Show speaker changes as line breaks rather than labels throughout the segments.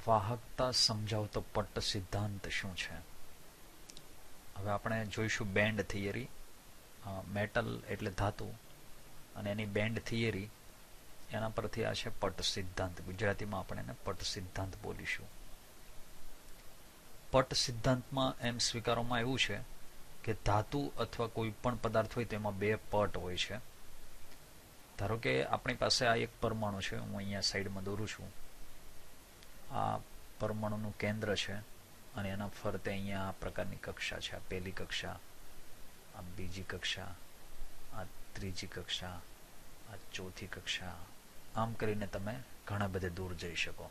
વાહકતા સમજાવતો પટ્ટ સિદ્ધાંત શું છે? હવે આપણે જોઈશું બેન્ડ થિયરી. મેટલ એટલે ધાતુ અને એની બેન્ડ થિયરી, એના પરથી આ છે પટ્ટ સિદ્ધાંત. ગુજરાતીમાં આપણે એને પટ્ટ સિદ્ધાંત બોલીશું. પટ્ટ સિદ્ધાંતમાં એમ સ્વીકારવામાં આવ્યું છે કે ધાતુ અથવા કોઈ પણ પદાર્થ હોય તેમાં બે પટ હોય છે. ધારો કે આપણી પાસે આ એક પરમાણુ છે, હું અહીંયા સાઈડમાં દોરું છું. આ પરમાણુનું કેન્દ્ર છે અને એના ફરતે અહીંયા આ પ્રકારની કક્ષા છે. આ પહેલી કક્ષા, આ બીજી કક્ષા, આ ત્રીજી કક્ષા, આ ચોથી કક્ષા, આમ કરીને તમે ઘણા બધે દૂર જઈ શકો.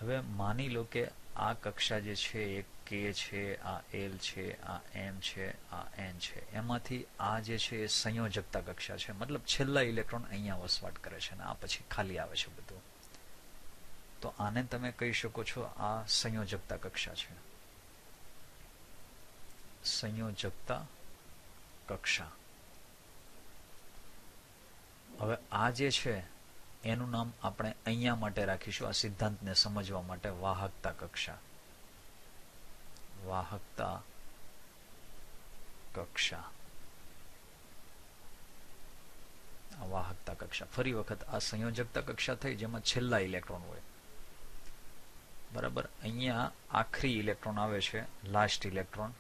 હવે માની લો કે આ કક્ષા જે છે એ કે છે, આ એલ છે, આ એમ છે, આ એન છે. એમાંથી આ જે છે એ સંયોજકતા કક્ષા છે, મતલબ છેલ્લા ઇલેક્ટ્રોન અહીંયા વસવાટ કરે છે અને આ પછી ખાલી આવે છે બધું. તો આને તમે કહી શકો છો આ સંયોજકતા કક્ષા છે. સંયોજકતા કક્ષા. હવે આ જે છે એનું નામ આપણે અહીંયા માટે રાખીશું, આ સિદ્ધાંતને સમજવા માટે, વાહકતા કક્ષા. વાહકતા કક્ષા. આ વાહકતા કક્ષા. ફરી વખત આ સંયોજકતા કક્ષા થઈ જેમાં છેલ્લા ઇલેક્ટ્રોન હોય. બરાબર. અહીંયા આખરી ઇલેક્ટ્રોન આવે છે, લાસ્ટ ઇલેક્ટ્રોન.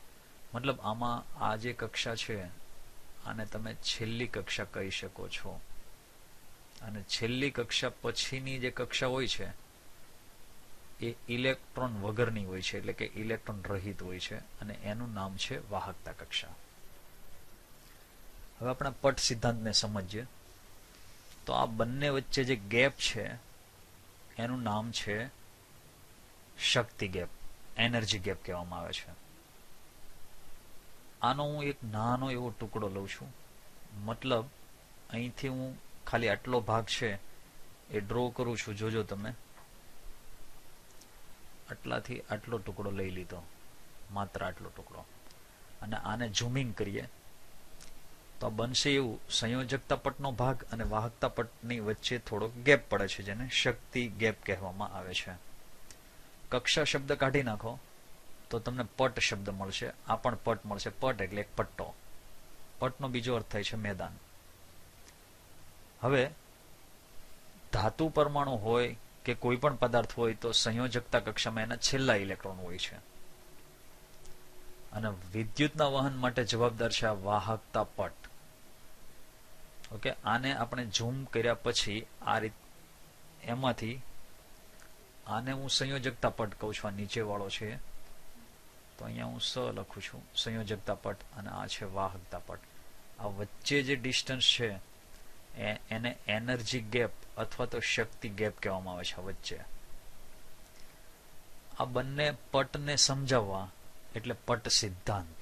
મતલબ આમાં આ જે કક્ષા છે આને તમે છેલ્લી કક્ષા કહી શકો છો. અને છેલ્લી કક્ષા પછીની જે કક્ષા હોય છે એ ઇલેક્ટ્રોન વગરની હોય છે, એટલે કે ઇલેક્ટ્રોન રહિત હોય છે, અને એનું નામ છે વાહકતા કક્ષા. હવે આપણે પટ્ટ સિદ્ધાંતને સમજીએ તો આ બંને વચ્ચે જે ગેપ છે એનું નામ છે શક્તિ ગેપ, એનર્જી ગેપ કહેવામાં આવે છે. આનો હું એક નાનો એવો ટુકડો લઉં છું. મતલબ અહીંથી હું ખાલી આટલો ભાગ છે એ ડ્રો કરું છું. જોજો તમે, આટલાથી આટલો ટુકડો લઈ લીધો, માત્ર આટલો ટુકડો. અને આને ઝૂમિંગ કરીએ તો બનશે એવું, સંયોજકતા પટનો ભાગ અને વાહકતા પટની વચ્ચે થોડો ગેપ પડે છે, જેને શક્તિ ગેપ કહેવામાં આવે છે. કક્ષા શબ્દ કાઢી નાખો તો તમને પટ શબ્દ મળશે. આ પણ પટ મળશે. પટ એટલે એક પટ્ટો. પટનો બીજો અર્થ થાય છે મેદાન. હવે ધાતુ પરમાણુ હોય કે કોઈ પણ પદાર્થ હોય તો સંયોજકતા કક્ષામાં એના છેલ્લા ઇલેક્ટ્રોન હોય છે. અને વિદ્યુતના વહન માટે જવાબદાર છે આ વાહકતા પટ. ઓકે, આને આપણે ઝૂમ કર્યા પછી આ રીત, એમાંથી આને હું સંયોજકતા પટ કહું છું. આ નીચે વાળો છે તો અહીંયા હું સ લખું છું, સંયોજકતા પટ, અને આ છે વાહકતા પટ. આ વચ્ચે જે ડિસ્ટન્સ છે એને એનર્જી ગેપ અથવા તો શક્તિ ગેપ કહેવામાં આવે છે. વચ્ચે આ બંને પટને સમજાવવા એટલે પટ્ટ સિદ્ધાંત.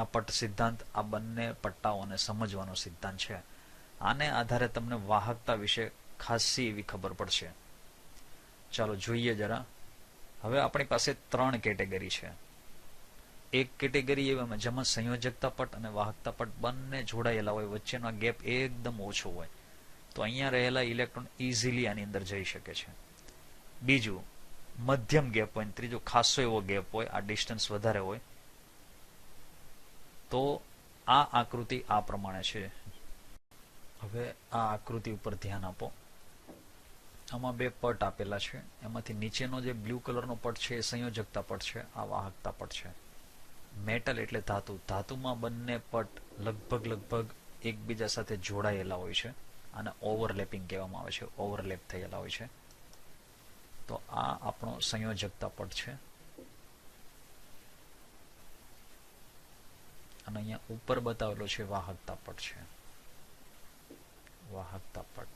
આ પટ્ટ સિદ્ધાંત આ બંને પટ્ટાઓને સમજવાનો સિદ્ધાંત છે. આને આધારે તમને વાહકતા વિશે ખાસી એવી ખબર પડશે. ચાલો જોઈએ જરા. હવે આપણી પાસે ત્રણ કેટેગરી છે. એક કેટેગરી એવામાં જેમાં સંયોજકતા પટ અને વાહકતા પટ બંને જોડાયેલા હોય, વચ્ચેનો ગેપ એકદમ ઓછો હોય, તો અહીંયા રહેલા ઇલેક્ટ્રોન ઇઝીલી આની અંદર જઈ શકે છે. બીજું મધ્યમ ગેપ હોય, ત્રીજું ખાસો એવો ગેપ હોય, આ ડિસ્ટન્સ વધારે હોય. તો આ આકૃતિ આ પ્રમાણે છે. હવે આ આકૃતિ ઉપર ધ્યાન આપો. આમાં બે પટ આપેલા છે. એમાંથી નીચેનો જે બ્લુ કલરનો પટ છે એ સંયોજકતા પટ છે, આ વાહકતા પટ છે. મેટલ એટલે ધાતુ. ધાતુમાં બંને પટ લગભગ એકબીજા સાથે જોડાયેલા હોય છે. આને ઓવરલેપિંગ કહેવામાં આવે છે, ઓવરલેપ થયેલા હોય છે. તો આ આપણો સંયોજકતા પટ છે. અને અહીંયા ઉપર બતાવેલો છે વાહકતા પટ છે. વાહકતા પટ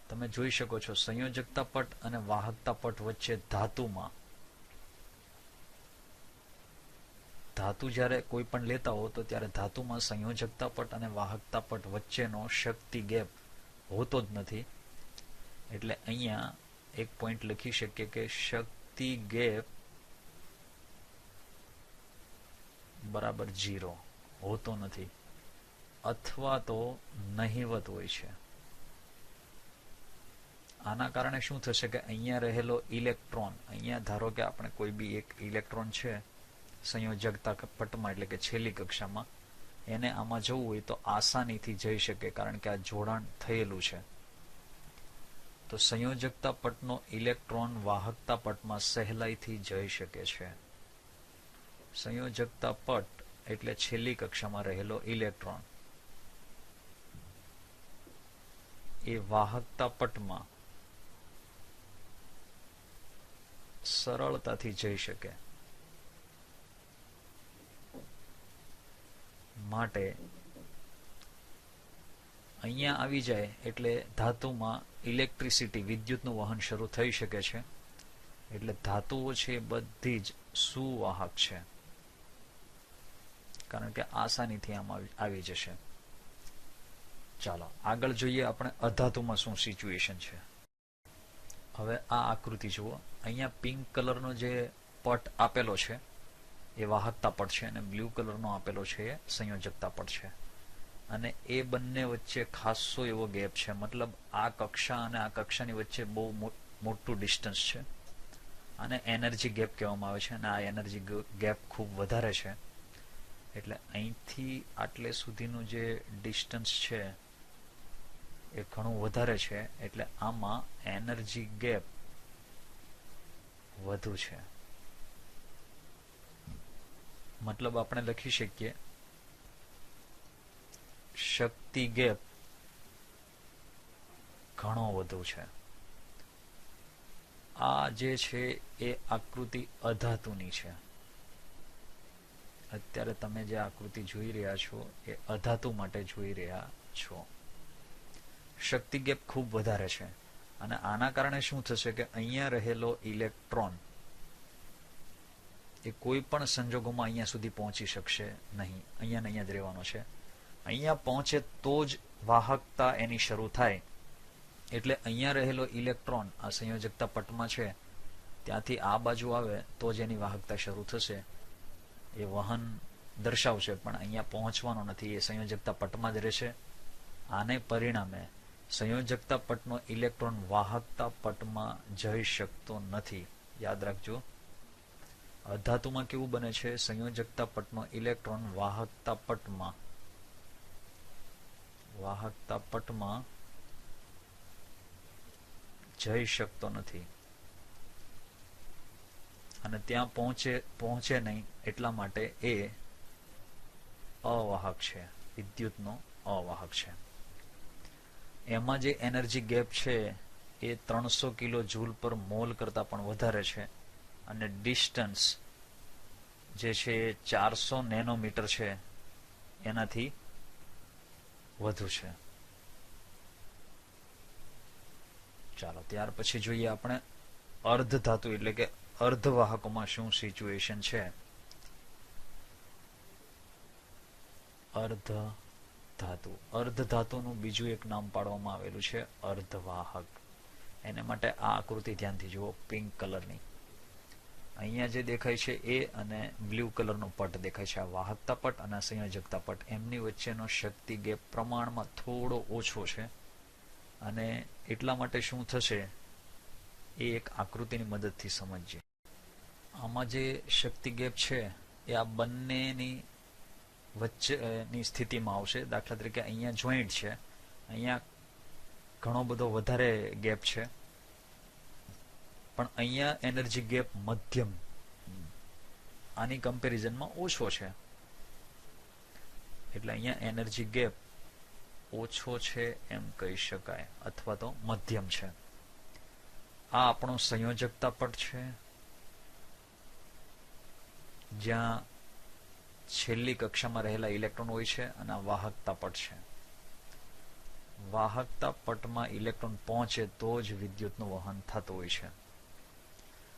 તમે જોઈ શકો છો. સંયોજકતા પટ અને વાહકતા પટ વચ્ચે ધાતુ જ્યારે કોઈ પણ લેતા હો તો ત્યારે ધાતુમાં સંયોજકતા પટ અને વાહકતા પટ વચ્ચેનો શક્તિ ગેપ હોતો જ નથી. એટલે અહીંયા એક પોઈન્ટ લખી શકીએ કે શક્તિ ગેપ બરાબર 0 હોતો નથી, અથવા તો નહિવત હોય છે. આના કારણે શું થશે કે અહીંયા રહેલો ઇલેક્ટ્રોન, અહીંયા ધારો કે આપણે કોઈ બી એક ઇલેક્ટ્રોન છે સંયોજકતા પટમાં એટલે કે છેલ્લી કક્ષામાં, એને આમાં જવું હોય તો આસાનીથી જઈ શકે, કારણ કે આ જોડાણ થયેલું છે. તો સંયોજકતા પટનો ઇલેક્ટ્રોન વાહકતા પટમાં સહેલાઈથી જઈ શકે છે. સંયોજકતા પટ એટલે છેલ્લી કક્ષામાં રહેલો ઇલેક્ટ્રોન એ વાહકતા પટમાં સરળતાથી જઈ શકે. માટે અહીંયા આવી જાય એટલે ધાતુમાં ઇલેક્ટ્રિસિટી, વિદ્યુતનું વહન શરૂ થઈ શકે છે. એટલે ધાતુઓ છે એ બધી જ સુવાહક છે, કારણ કે આસાનીથી આમાં આવી જશે. ચાલો આગળ જોઈએ આપણે અધાતુમાં શું સિચ્યુએશન છે. હવે આ આકૃતિ જુઓ. અહીંયા પિંક કલરનો જે પટ આપેલો છે એ વાહકતા પટ છે, અને બ્લુ કલરનો આપેલો છે એ સંયોજકતા પટ છે. અને એ બંને વચ્ચે ખાસો એવો ગેપ છે, મતલબ આ કક્ષા અને આ કક્ષાની વચ્ચે બહુ મોટું ડિસ્ટન્સ છે. અને એનર્જી ગેપ કહેવામાં આવે છે, અને આ એનર્જી ગેપ ખૂબ વધારે છે. એટલે અહીંથી આટલે સુધીનું જે ડિસ્ટન્સ છે એ ઘણું વધારે છે. એટલે આમાં એનર્જી ગેપ વધુ છે. મતલબ આપણે લખી શકીએ શક્તિ ગેપ ઘણો વધુ છે. આ જે છે એ આકૃતિ અધાતુની છે. અત્યારે તમે જે આકૃતિ જોઈ રહ્યા છો એ અધાતુ માટે જોઈ રહ્યા છો. શક્તિ ગેપ ખૂબ વધારે છે, અને આના કારણે શું થશે કે અહીંયા રહેલો ઇલેક્ટ્રોન એ કોઈ પણ સંજોગોમાં અહીંયા સુધી પહોંચી શકશે નહીં. અહીંયા જ રહેવાનો છે. અહીંયા પહોંચે તો જ વાહકતા એની શરૂ થાય. એટલે અહીંયા રહેલો ઇલેક્ટ્રોન આ સંયોજકતા પટમાં છે, ત્યાંથી આ બાજુ આવે તો જ એની વાહકતા શરૂ થશે. એ વહન દર્શાવશે, પણ અહીંયા પહોંચવાનો નથી. એ સંયોજકતા પટમાં જ રહેશે. આને પરિણામે સંયોજકતા પટનો ઇલેક્ટ્રોન વાહકતા પટમાં જઈ શકતો નથી. યાદ રાખજો, અધાતુમાં કેવું બને છે, સંયોજકતા પટનો ઇલેક્ટ્રોન વાહકતા પટમાં જઈ શકતો નથી, અને ત્યાં પહોંચે નહીં. એટલા માટે એ અવાહક છે, વિદ્યુતનો અવાહક છે. એમાં જે એનર્જી ગેપ છે એ 300 કિલો જૂલ પર મોલ કરતા પણ વધારે છે, અને ડિસ્ટન્સ જે છે 400 નેનોમીટર છે એનાથી વધુ છે. ચાલો ત્યાર પછી જોઈએ આપણે અર્ધ ધાતુ એટલે કે અર્ધવાહકોમાં શું સિચ્યુએશન છે. અર્ધ ધાતુનું બીજું એક નામ પાડવામાં આવેલું છે અર્ધવાહક. એને માટે આ આકૃતિ ધ્યાનથી જુઓ, પિંક કલરની. અહીંયા જે દેખાય છે એ અને બ્લુ કલરનો પટ દેખાય છે, આ વાહકતા પટ અને સંયોજકતા પટ. એમની વચ્ચેનો શક્તિ ગેપ પ્રમાણમાં થોડો ઓછો છે, અને એટલા માટે શું થશે એ એક આકૃતિની મદદથી સમજીએ. આમાં જે શક્તિ ગેપ છે એ આ બંનેની વચ્ચેની સ્થિતિમાં આવશે. દાખલા તરીકે અહીંયા જોઈન્ટ છે, અહીંયા ઘણો બધો વધારે ગેપ છે, પણ અહીંયા એનર્જી ગેપ મધ્યમ, આની કમ્પેરિઝનમાં ઓછો છે. એટલે અહીંયા એનર્જી ગેપ ઓછો છે એમ કહી શકાય, અથવા તો મધ્યમ છે. આ આપણો સંયોજકતા પટ છે, જ્યાં છેલ્લી કક્ષામાં રહેલા ઇલેક્ટ્રોન હોય છે, અને આ વાહકતા પટ છે. વાહકતા પટમાં ઇલેક્ટ્રોન પહોંચે તો જ વિદ્યુતનું વહન થતું હોય છે.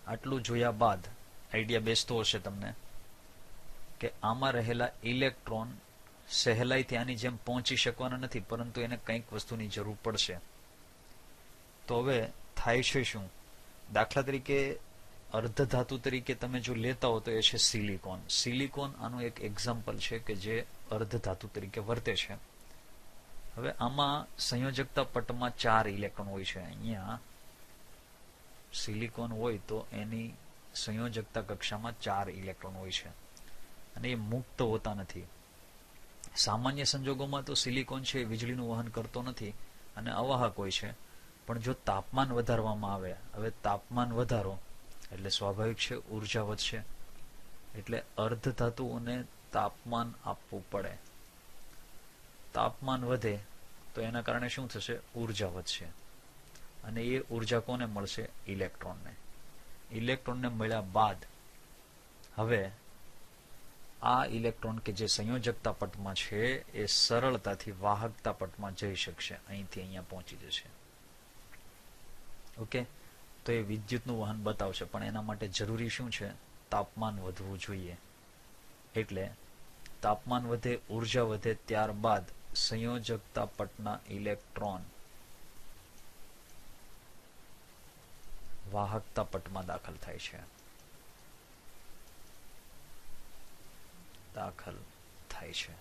આટલું જોયા બાદ આઈડિયા બેસતો હશે તમને કે આમાં રહેલા ઇલેક્ટ્રોન સહેલાઈથી આની જેમ પહોંચી શકવાના નથી, પરંતુ એને કંઈક વસ્તુની જરૂર પડશે. તો હવે થાય છે શું? દાખલા તરીકે અર્ધ ધાતુ તરીકે તમે જો લેતા હો તો એ છે સિલિકોન. સિલિકોન આનું એક એક્ઝામ્પલ છે કે જે અર્ધ ધાતુ તરીકે વર્તે છે. હવે આમાં સંયોજકતા પટમાં 4 ઇલેક્ટ્રોન હોય છે. અહીંયા સિલિકોન હોય તો એની સંયોજકતા કક્ષામાં 4 ઇલેક્ટ્રોન હોય છે અને એ મુક્ત હોતા નથી. સામાન્ય સંજોગોમાં તો સિલિકોન છે એ વીજળીનું વહન કરતો નથી અને અવાહક હોય છે, પણ જો તાપમાન વધારવામાં આવે, હવે તાપમાન વધારો એટલે સ્વાભાવિક છે ઉર્જા વધશે, એટલે અર્ધ ધાતુઓને તાપમાન આપવું પડે. તાપમાન વધે તો એના કારણે શું થશે? ઉર્જા વધશે અને એ ઉર્જા કોને મળશે? ઇલેક્ટ્રોનને. ઇલેક્ટ્રોનને મળ્યા બાદ હવે આ ઇલેક્ટ્રોન કે જે સંયોજકતા પટમાં છે એ સરળતાથી વાહકતા પટમાં જઈ શકશે, અહીંથી અહીંયા પહોંચી જશે. ઓકે, તો એ વિદ્યુતનું વહન બતાવશે, પણ એના માટે જરૂરી શું છે? તાપમાન વધવું જોઈએ. એટલે તાપમાન વધે, ઉર્જા વધે, ત્યારબાદ સંયોજકતા પટના ઇલેક્ટ્રોન વાહકતા પટમાં દાખલ થાય છે.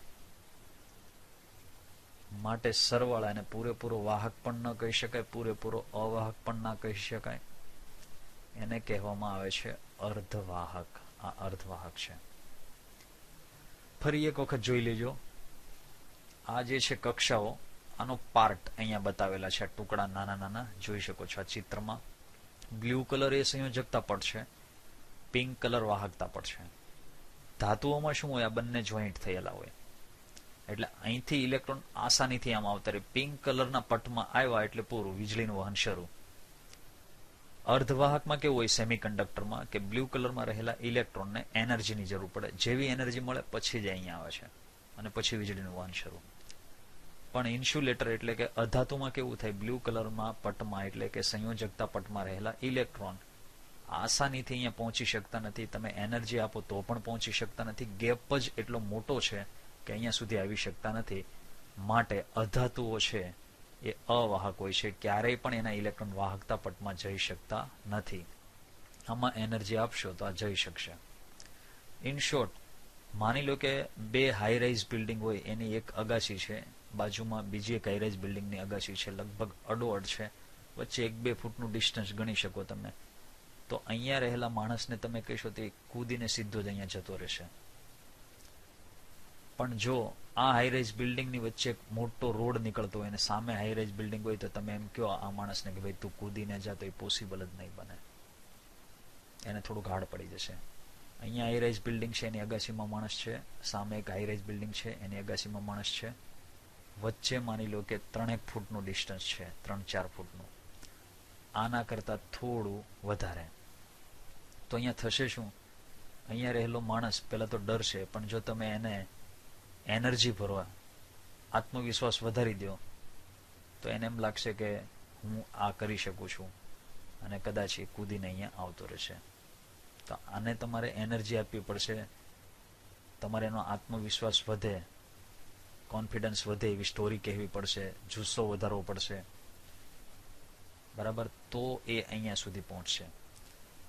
માટે સરવાળાને પૂરેપૂરો વાહક પણ ન કહી શકાય, પૂરેપૂરો અવાહક પણ ના કહી શકાય. એને કહેવામાં આવે છે અર્ધવાહક. આ અર્ધવાહક છે. ફરી એક વખત જોઈ લેજો. આ જે છે કક્ષાઓ, આનો પાર્ટ અહીંયા બતાવેલા છે. આ ટુકડા નાના નાના જોઈ શકો છો આ ચિત્રમાં. બ્લુ કલર એ સંયોજકતા પટ છે, પિંક કલર વાહકતા પટ છે. ધાતુઓમાં શું હોય? આ બંને જોઈન્ટ થયેલા હોય, એટલે અહીંથી ઇલેક્ટ્રોન આસાનીથી આમ આવતા રહે. પિંક કલરના પટમાં આવ્યા એટલે પૂરું, વીજળીનું વહન શરૂ. અર્ધવાહકમાં કેવું હોય? સેમિકન્ડક્ટરમાં કે બ્લુ કલરમાં રહેલા ઇલેક્ટ્રોનને એનર્જીની જરૂર પડે. જેવી એનર્જી મળે પછી જ અહીંયા આવે છે અને પછી વીજળીનું વહન શરૂ. પણ ઇન્સ્યુલેટર એટલે કે અધાતુમાં કેવું થાય? બ્લુ કલરમાં પટમાં એટલે કે સંયોજકતા પટમાં રહેલા ઇલેક્ટ્રોન આસાનીથી અહીંયા પહોંચી શકતા નથી. તમે એનર્જી આપો તો પણ પહોંચી શકતા નથી. ગેપ જ એટલો મોટો છે કે અહીંયા સુધી આવી શકતા નથી. માટે અધાતુઓ છે એ અવાહક હોય છે. ક્યારેય પણ એના ઇલેક્ટ્રોન વાહકતા પટમાં જઈ શકતા નથી. આમાં એનર્જી આપશો તો આ જઈ શકશે. ઇન શોર્ટ, માની લો કે બે હાઈ રાઇઝ બિલ્ડિંગ હોય, એની એક અગાશી છે, બાજુમાં બીજી એક હાઈ રાઇઝ બિલ્ડિંગની અગાશી છે, લગભગ અડોઅડ છે, વચ્ચે 1-2 ફૂટનું ડિસ્ટન્સ ગણી શકો તમે. તો અહીંયા રહેલા માણસને તમે કહેશો તે કૂદીને સીધો જ અહીંયા જતો રહેશે. પણ જો આ હાઈરાઇઝ બિલ્ડિંગની વચ્ચે એક મોટો રોડ નીકળતો હોય અને સામે હાઈરાઇઝ બિલ્ડિંગ હોય તો તમે એમ કહો આ માણસને કે ભાઈ તું કૂદીને જા, તો એ પોસિબલ જ નહીં બને. એને થોડુંક હાર્ડ પડી જશે. અહીંયા હાઈરાઇઝ બિલ્ડિંગ છે, એની અગાશીમાં માણસ છે, સામે એક હાઈરાઇઝ બિલ્ડિંગ છે, એની અગાશીમાં માણસ છે, વચ્ચે માની લો કે 3-1 ફૂટનું ડિસ્ટન્સ છે, 3-4 ફૂટનું. આના કરતાં થોડું વધારે. તો અહીંયા થશે શું? અહીંયા રહેલો માણસ પહેલા તો ડરશે, પણ જો તમે એને એનર્જી ભરવા, આત્મવિશ્વાસ વધારી દો, તો એને એમ લાગશે કે હું આ કરી શકું છું અને કદાચ એ કૂદીને અહીંયા આવતો રહેશે. તો આને તમારે એનર્જી આપવી પડશે, તમારે એનો આત્મવિશ્વાસ વધે, કોન્ફિડન્સ વધે એવી સ્ટોરી કહેવી પડશે, જુસ્સો વધારવો પડશે, બરાબર? તો એ અહીંયા સુધી પહોંચશે.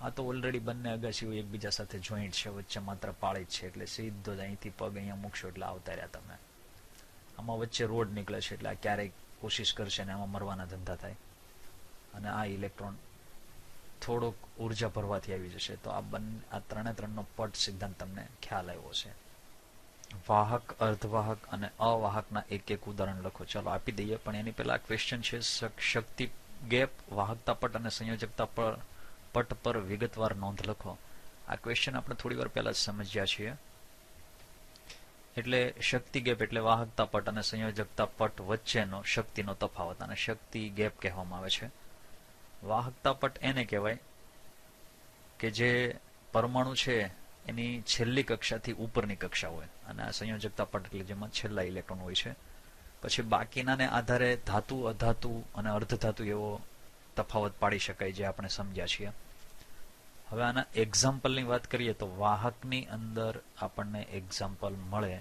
આ તો ઓલરેડી બંને અગાશીઓ એકબીજા સાથે જોઈન્ટ છે, વચ્ચે માત્ર પાળી જ છે, એટલે સીધો જ અહીંથી પગ અહીંયા મૂકશો એટલે આવતા રહ્યા તમે. આમાં વચ્ચે રોડ નીકળે છે એટલે આ ક્યારેક કોશિશ કરશે ને આમાં મરવાના ધંધા થાય અને આ ઇલેક્ટ્રોન થોડોક ઉર્જા ભરવાથી આવી જશે. તો આ 3-3નો પટ સિદ્ધાંત તમને ખ્યાલ આવ્યો છે. વાહક, અર્ધવાહક અને અવાહકના એક ઉદાહરણ લખો. ચાલો આપી દઈએ, પણ એની પહેલા ક્વેશ્ચન છે શક્તિ ગેપ, વાહકતા પટ અને સંયોજકતા પટ પર વિગતવાર નોંધ લખો. આ ક્વેશ્ચન આપણે થોડી વાર પહેલા જ સમજ્યા છીએ. એટલે શક્તિ ગેપ એટલે વાહકતા પટ અને સંયોજકતા પટ વચ્ચેનો શક્તિનો તફાવત, અને શક્તિ ગેપ કહેવામાં આવે છે. વાહકતા પટ એને કહેવાય કે જે પરમાણુ છે એની છેલ્લી કક્ષાથી ઉપરની કક્ષા હોય, અને આ સંયોજકતા પટ એટલે જેમાં છેલ્લા ઇલેક્ટ્રોન હોય છે. પછી બાકીનાને આધારે ધાતુ, અધાતુ અને અર્ધધાતુ એવો તફાવત પાડી શકાય, જે આપણે સમજ્યા છીએ. હવે આના એક્ઝામ્પલની વાત કરીએ તો વાહકની અંદર આપણને એક્ઝામ્પલ મળે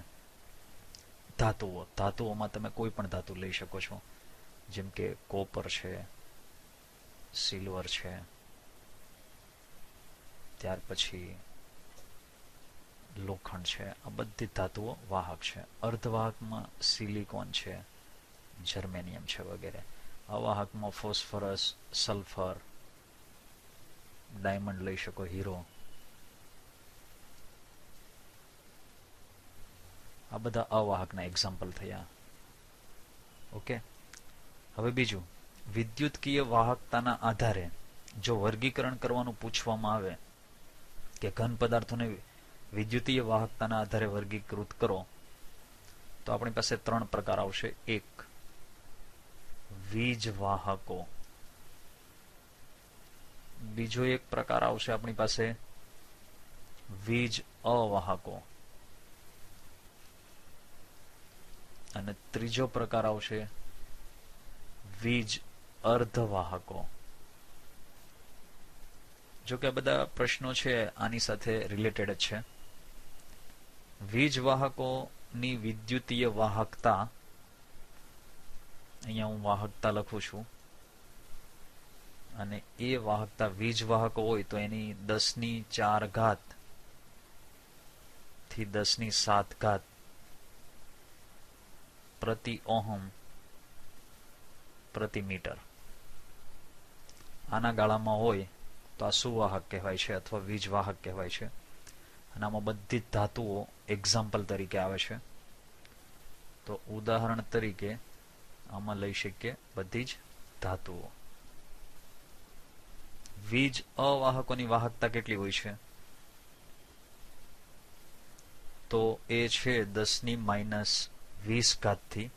ધાતુઓ. ધાતુઓમાં તમે કોઈ પણ ધાતુ લઈ શકો છો, જેમ કે કોપર છે, સિલ્વર છે, ત્યાર પછી લોખંડ છે. આ બધી ધાતુઓ વાહક છે. અર્ધવાહકમાં સિલિકોન છે, જર્મેનિયમ છે વગેરે. અવાહકમાં ફોસ્ફરસ, સલ્ફર, ડાયમંડ લઈ શકો, હીરો. આ બધા અવાહકના એક્ઝામ્પલ થયા. ઓકે, હવે બીજું, વિદ્યુતકીય વાહકતાના આધારે જો વર્ગીકરણ કરવાનું પૂછવામાં આવે કે ઘન પદાર્થોને વિદ્યુતીય વાહકતાના આધારે વર્ગીકૃત કરો, તો આપણી પાસે 3 પ્રકાર આવશે. એક, વીજ વાહકો. બીજો એક પ્રકાર આવશે આપણી પાસે વીજ અવાહકો. અને ત્રીજો પ્રકાર આવશે વીજ અર્ધવાહકો. જો કે આ બધા પ્રશ્નો છે આની સાથે રિલેટેડ જ છે. વીજ વાહકોની વિદ્યુતીય વાહકતા, અહીંયા હું વાહકતા લખું છું, અને એ વાહકતા વીજ વાહકો હોય તો એની 10⁴ થી 10⁷ પ્રતિ ઓહમ પ્રતિ મીટર. આના ગાળામાં હોય તો આ સુવાહક કહેવાય છે અથવા વીજ વાહક કહેવાય છે. અને આમાં બધી જ ધાતુઓ એક્ઝામ્પલ તરીકે આવે છે. તો ઉદાહરણ તરીકે આમાં લઈ શકીએ બધી જ ધાતુઓ. વીજ અવાહકોની વાહકતા કેટલી હોય છે? તો એ છે 10⁻20 થી,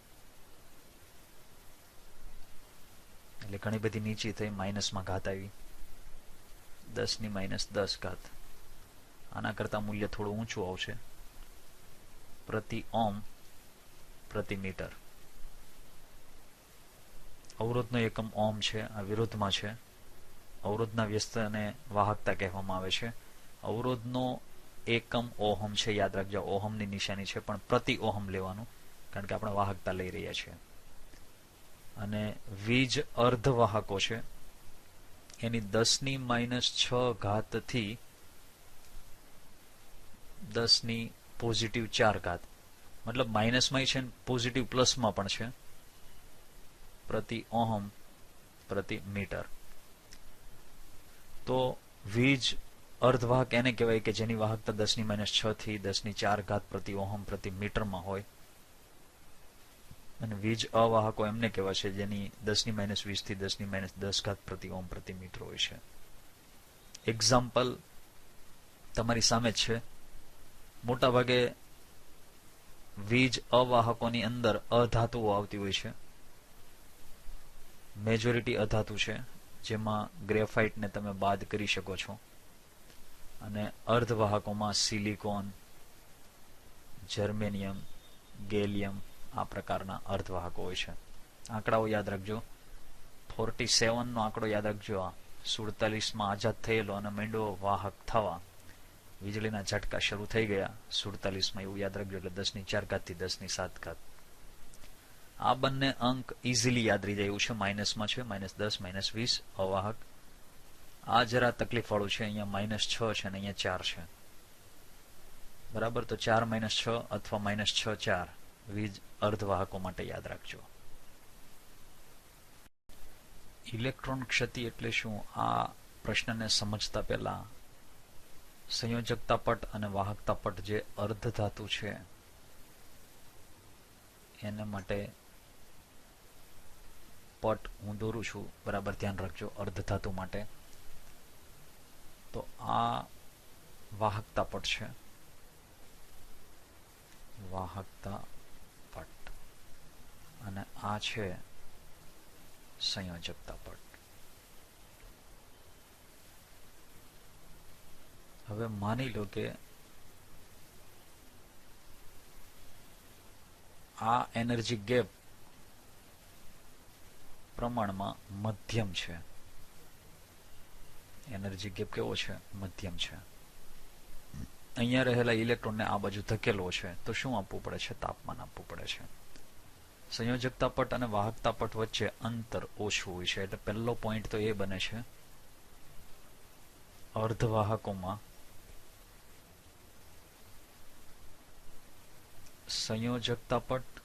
એટલે ઘણી બધી નીચી થઈ, માઇનસમાં ઘાત આવી, 10⁻10. આના કરતા મૂલ્ય થોડું ઊંચું આવશે, પ્રતિ ઓમ પ્રતિ મીટર. અવરોધનો એકમ ઓમ છે, આ વિરોધમાં છે. અવરોધના વ્યસ્તને વાહકતા કહેવામાં આવે છે. અવરોધનો એકમ ઓહમ છે, યાદ રાખજો, ઓહમની નિશાની છે, પણ પ્રતિ ઓહમ લેવાનું, કારણ કે આપણે વાહકતા લઈ રહ્યા છીએ. અને વીજ અર્ધવાહકો છે, એની 10⁻6 થી 10⁻⁴, મતલબ માઇનસમાં છે, પોઝિટિવ પ્લસમાં પણ છે, પ્રતિ ઓહમ પ્રતિ મીટર. તો વીજ અર્ધવાહક એને કહેવાય કે જેની વાહકતા 10⁻6 થી 10⁴ પ્રતિ ઓહમ પ્રતિ મીટરમાં હોય. અને વીજ અવાહકો એમને કહેવાય છે જેની 10⁻20 થી 10⁻10 પ્રતિ ઓહમ પ્રતિ મીટર હોય છે. એક્ઝામ્પલ તમારી સામે જ છે. મોટા ભાગે વીજ અવાહકોની અંદર અધાતુઓ આવતી હોય છે. મેજોરિટી અધાતુ છે, જેમાં ગ્રેફાઇટને તમે બાદ કરી શકો છો. અને અર્ધવાહકોમાં સિલિકોન, જર્મેનિયમ, ગેલિયમ, આ પ્રકારના અર્ધવાહકો હોય છે. આંકડાઓ યાદ રાખજો. 47 નો આંકડો યાદ રાખજો. 47માં આઝાદ થયેલો અને માંડ્યો વાહક થવા, વીજળીના ઝટકા શરૂ થઈ ગયા 47માં, એવું યાદ રાખજો. એટલે 10⁴ થી 10⁷. આ બંને અંક ઇઝીલી યાદ રહી જાય એવું છે. માઇનસમાં છે, -10 -20 અવાહક. આ જરા તકલીફ વાળું છે, અહીંયા -6 છે અને અહીંયા 4 છે. બરાબર, તો 4 - 6 અથવા -6 4 વીજ અર્ધવાહકો માટે યાદ રાખજો. ઇલેક્ટ્રોન ક્ષતિ એટલે શું? આ પ્રશ્નને સમજતા પહેલા સંયોજકતા પટ અને વાહકતા પટ જે અર્ધધાતુ છે એને માટે પટ હું દોરું છું, બરાબર ધ્યાન રાખજો. અર્ધધાતુ માટે તો આ વાહકતા પટ છે, વાહકતા પટ, અને આ છે સંયોજકતા પટ. હવે માની લો કે આ એનર્જી ગેપ પ્રમાણમાં મધ્યમ છે. એનર્જી ગેપ કેવો છે? મધ્યમ છે. અહીંયા રહેલા ઇલેક્ટ્રોનને આ બાજુ ધકેલવો છે તો શું આપવું પડે છે? તાપમાન આપવું પડે છે. સંયોજકતા પટ અને વાહકતા પટ વચ્ચે અંતર ઓછું હોય છે. એટલે પહેલો પોઈન્ટ તો એ બને છે, અર્ધવાહકોમાં સંયોજકતા પટ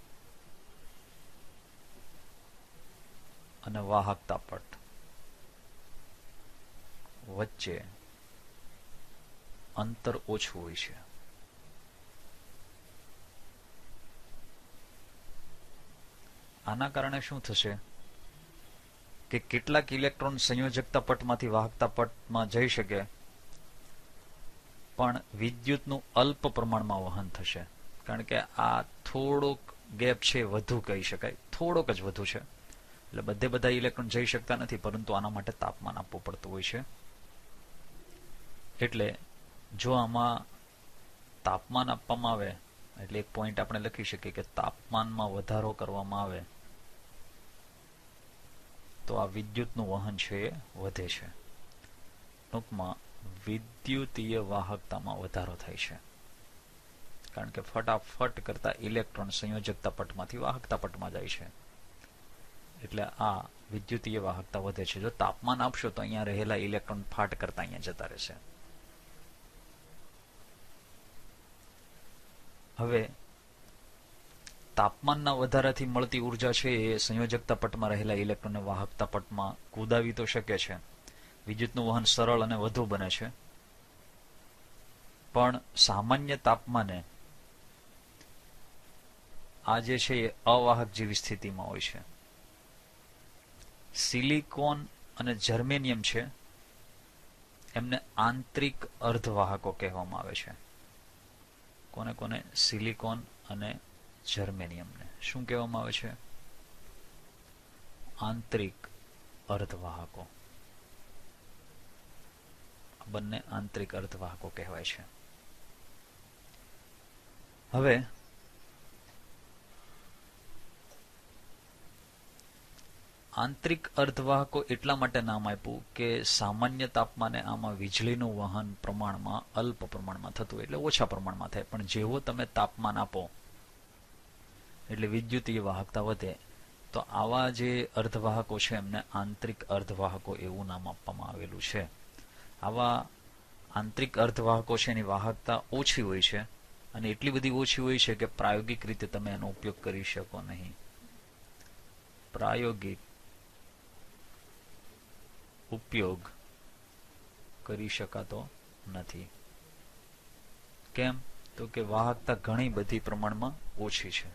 અને વાહકતા પટ વચ્ચે અંતર ઓછું હોય છે. આના કારણે શું થશે કે કેટલાક ઇલેક્ટ્રોન સંયોજકતા પટમાંથી વાહકતા પટમાં જઈ શકે, પણ વિદ્યુતનું અલ્પ પ્રમાણમાં વહન થશે. કારણ કે આ થોડોક ગેપ છે, વધુ કહી શકાય, થોડોક જ વધુ છે. એટલે બધા ઇલેક્ટ્રોન જઈ શકતા નથી, પરંતુ આના માટે તાપમાન આપવું પડતું હોય છે. એટલે જો આમાં તાપમાન આપવામાં આવે, એટલે એક પોઈન્ટ આપણે લખી શકીએ કે તાપમાનમાં વધારો કરવામાં આવે તો આ વિદ્યુતનું વહન છે એ વધે છે. ટૂંકમાં વિદ્યુતીય વાહકતામાં વધારો થાય છે, કારણ કે ફટાફટ કરતા ઇલેક્ટ્રોન સંયોજકતા પટમાંથી વાહકતા પટમાં જાય છે. એટલે આ વિદ્યુતીય વાહકતા વધે છે. જો તાપમાન આપશો તો અહીંયા રહેલા ઇલેક્ટ્રોન ફાટ કરતા અહીંયા જતા રહેશે. હવે તાપમાનના વધારાથી મળતી ઉર્જા છે એ સંયોજકતા પટમાં રહેલા ઇલેક્ટ્રોનને વાહકતા પટમાં કુદાવી તો શકે છે. વિદ્યુતનું વહન સરળ અને વધુ બને છે. પણ સામાન્ય તાપમાને આ જે છે એ અવાહક જેવી સ્થિતિમાં હોય છે. સિલિકોન અને જર્મેનિયમ છે એમને આંતરિક અર્ધવાહકો કહેવામાં આવે છે. કોને કોને? સિલિકોન અને જર્મેનિયમને શું કહેવામાં આવે છે? આંતરિક અર્ધવાહકો. બંને આંતરિક અર્ધવાહકો કહેવાય છે. હવે આંતરિક અર્ધવાહકો એટલા માટે નામ આપ્યું કે સામાન્ય તાપમાને આમાં વીજળીનું વહન પ્રમાણમાં અલ્પ પ્રમાણમાં થતું, એટલે ઓછા પ્રમાણમાં થાય. પણ જેવો તમે તાપમાન આપો એટલે વિદ્યુતીય વાહકતા વધે. તો આવા જે અર્ધવાહકો છે એમને આંતરિક અર્ધવાહકો એવું નામ આપવામાં આવેલું છે. આવા આંતરિક અર્ધવાહકો છે એની વાહકતા ઓછી હોય છે, અને એટલી બધી ઓછી હોય છે કે પ્રાયોગિક રીતે તમે એનો ઉપયોગ કરી શકો નહીં. પ્રાયોગિક ઉપયોગ કરી શકાતો નથી. કેમ? તો કે વાહકતા ઘણી બધી પ્રમાણમાં ઓછી છે.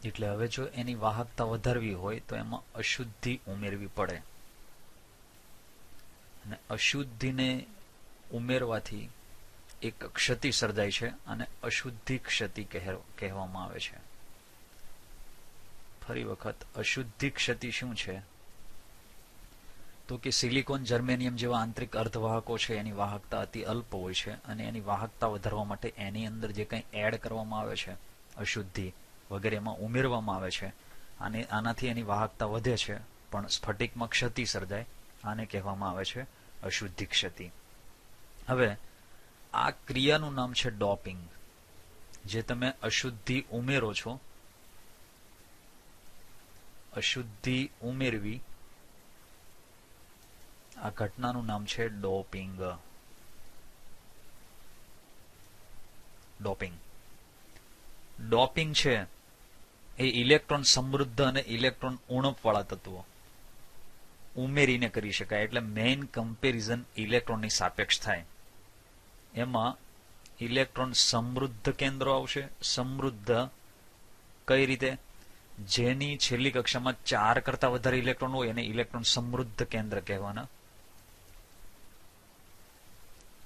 એટલે હવે જો એની વાહકતા વધારવી હોય તો એમાં અશુદ્ધિ ઉમેરવી પડે, અને અશુદ્ધિને ઉમેરવાથી એક ક્ષતિ સર્જાય છે, અને અશુદ્ધિ ક્ષતિ કહેવામાં આવે છે. ફરી વખત, અશુદ્ધિ ક્ષતિ શું છે? તો કે સિલિકોન, જર્મેનિયમ જેવા આંતરિક અર્ધવાહકો છે એની વાહકતા અતિ અલ્પ હોય છે, અને એની વાહકતા વધારવા માટે એની અંદર જે કંઈ એડ કરવામાં આવે છે, અશુદ્ધિ વગેરે એમાં ઉમેરવામાં આવે છે, અને આનાથી એની વાહકતા વધે છે, પણ સ્ફટિકમાં ક્ષતિ સર્જાય. આને કહેવામાં આવે છે અશુદ્ધિ ક્ષતિ. હવે આ ક્રિયાનું નામ છે ડોપિંગ. જે તમે અશુદ્ધિ ઉમેરો છો, અશુદ્ધિ ઉમેરવી, આ ઘટનાનું નામ છે ડોપિંગ. ડોપિંગ ડોપિંગ છે એ ઇલેક્ટ્રોન સમૃદ્ધ અને ઇલેક્ટ્રોન ઉણપવાળા તત્વો ઉમેરીને કરી શકાય. એટલે મેઇન કમ્પેરિઝન ઇલેક્ટ્રોનની સાપેક્ષ થાય. એમાં ઇલેક્ટ્રોન સમૃદ્ધ કેન્દ્રો આવશે. સમૃદ્ધ કઈ રીતે? જેની છેલ્લી કક્ષામાં 4 કરતા વધારે ઇલેક્ટ્રોન હોય એને ઇલેક્ટ્રોન સમૃદ્ધ કેન્દ્ર કહેવાના.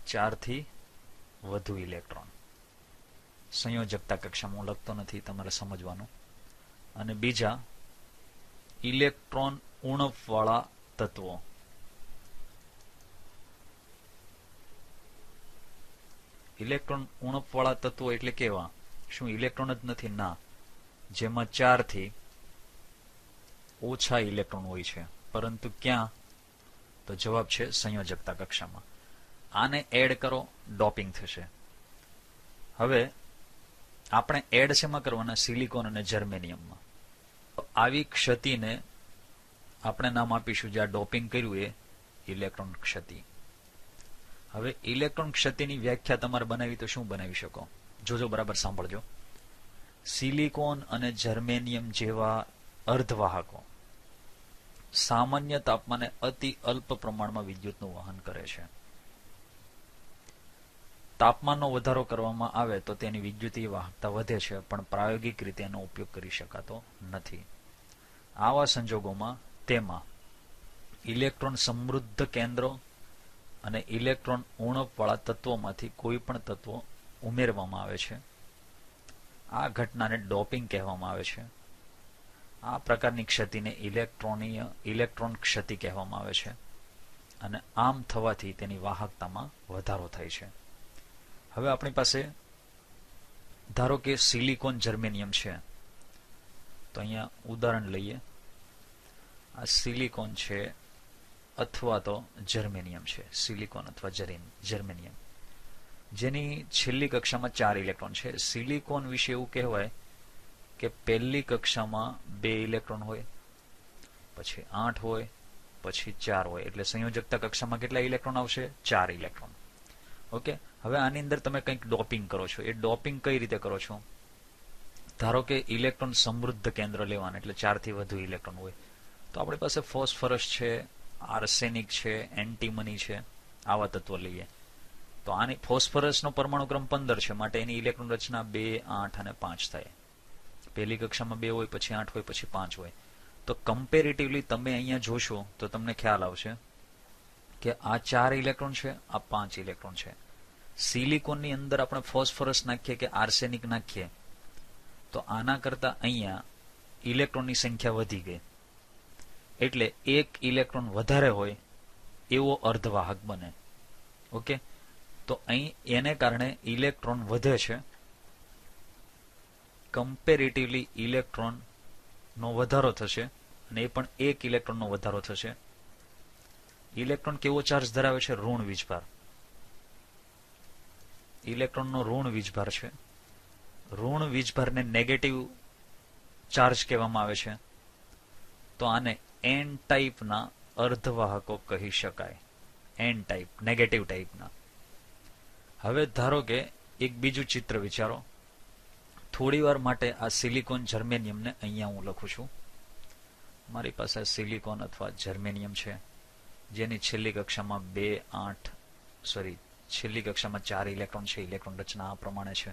4 થી વધુ ઇલેક્ટ્રોન. સંયોજકતા કક્ષામાં હું લખતો નથી, તમારે સમજવાનું. અને બીજા ઇલેક્ટ્રોન ઉણપવાળા તત્વો. ઇલેક્ટ્રોન ઉણપવાળા તત્વો એટલે કેવા? શું ઇલેક્ટ્રોન જ નથી? ના. જેમાં 4 થી ઓછા ઇલેક્ટ્રોન હોય છે. પરંતુ ક્યાં? તો જવાબ છે સંયોજકતા કક્ષામાં. આને એડ કરો, ડોપિંગ થશે. હવે આપણે એડ શેમાં કરવાના? સિલિકોન અને જર્મેનિયમમાં. આવી ક્ષતિને આપણે નામ આપીશું, જે આ ડોપિંગ કર્યું એ ઇલેક્ટ્રોન ક્ષતિ. હવે ઇલેક્ટ્રોન ક્ષતિની વ્યાખ્યા તમારે બનાવી તો શું બનાવી શકો? જોજો, બરાબર સાંભળજો. સિલિકોન અને જર્મેનિયમ જેવા અર્ધવાહકો સામાન્ય તાપમાને અતિ અલ્પ પ્રમાણમાં વિદ્યુતનું વહન કરે છે. તાપમાનનો વધારો કરવામાં આવે તો તેની વિદ્યુતીય વાહકતા વધે છે, પણ પ્રાયોગિક રીતે એનો ઉપયોગ કરી શકાતો નથી. આવા સંજોગોમાં તેમાં ઇલેક્ટ્રોન સમૃદ્ધ કેન્દ્રો અને ઇલેક્ટ્રોન ઉણપવાળા તત્વોમાંથી કોઈ પણ તત્વો ઉમેરવામાં આવે છે. આ ઘટનાને ડોપિંગ કહેવામાં આવે છે. આ પ્રકારની ક્ષતિને ઇલેક્ટ્રોન ક્ષતિ કહેવામાં આવે છે, અને આમ થવાથી તેની વાહકતામાં વધારો થાય છે. હવે આપણી પાસે ધારો કે સિલિકોન જર્મેનિયમ છે, તો અહીંયા ઉદાહરણ લઈએ. આ સિલિકોન છે અથવા તો જર્મેનિયમ છે, સિલિકોન અથવા જર્મેનિયમ, જેની છેલ્લી કક્ષામાં 4 ઇલેક્ટ્રોન છે. સિલિકોન વિશે એવું કહેવાય કે પહેલી કક્ષામાં 2 ઇલેક્ટ્રોન હોય, પછી 8 હોય, પછી 4 હોય, એટલે સંયોજકતા કક્ષામાં કેટલા ઇલેક્ટ્રોન આવશે? 4 ઇલેક્ટ્રોન. ઓકે, હવે આની અંદર તમે કંઈક ડોપિંગ કરો છો. એ ડોપિંગ કઈ રીતે કરો છો? ધારો કે ઇલેક્ટ્રોન સમૃદ્ધ કેન્દ્ર લેવાના, એટલે 4 થી વધુ ઇલેક્ટ્રોન હોય, તો આપણી પાસે ફોસ્ફરસ છે, આર્સેનિક છે, એન્ટીમની છે, આવા તત્વો લઈએ. તો આની ફોસ્ફરસનો પરમાણુ ક્રમ 15 છે, માટે એની ઇલેક્ટ્રોન રચના 2, 8 અને 5 થાય. પહેલી કક્ષામાં 2 હોય, પછી 8 હોય, પછી 5 હોય. તો કમ્પેરેટિવલી તમે અહીંયા જોશો તો તમને ખ્યાલ આવશે કે આ 4 ઇલેક્ટ્રોન છે, આ 5 ઇલેક્ટ્રોન છે. સિલિકોનની અંદર આપણે ફોસ્ફરસ નાખીએ કે આર્સેનિક નાખીએ તો આના કરતા અહીંયા ઇલેક્ટ્રોનની સંખ્યા વધી ગઈ, એટલે 1 ઇલેક્ટ્રોન વધારે હોય એવો અર્ધવાહક બને. ઓકે, તો અહીં એને કારણે ઇલેક્ટ્રોન વધે છે. કમ્પેરેટિવલી ઇલેક્ટ્રોનનો વધારો થશે, અને એ પણ 1 ઇલેક્ટ્રોનનો વધારો થશે. ઇલેક્ટ્રોન કેવો ચાર્જ ધરાવે છે? ઋણ વીજભાર. ઇલેક્ટ્રોનનો ઋણ વીજભાર છે. ઋણ વીજભારને નેગેટિવ ચાર્જ કહેવામાં આવે છે. તો આને એન ટાઈપના અર્ધવાહકો કહી શકાય. એન ટાઈપ, નેગેટિવ ટાઈપના. હવે ધારો કે એક બીજું ચિત્ર વિચારો. થોડી વાર માટે આ સિલિકોન જર્મેનિયમને અહીંયા હું લખું છું. મારી પાસે સિલિકોન અથવા જર્મેનિયમ છે, જેની છેલ્લી કક્ષામાં 4 ઇલેક્ટ્રોન છે. ઇલેક્ટ્રોન રચના આ પ્રમાણે છે.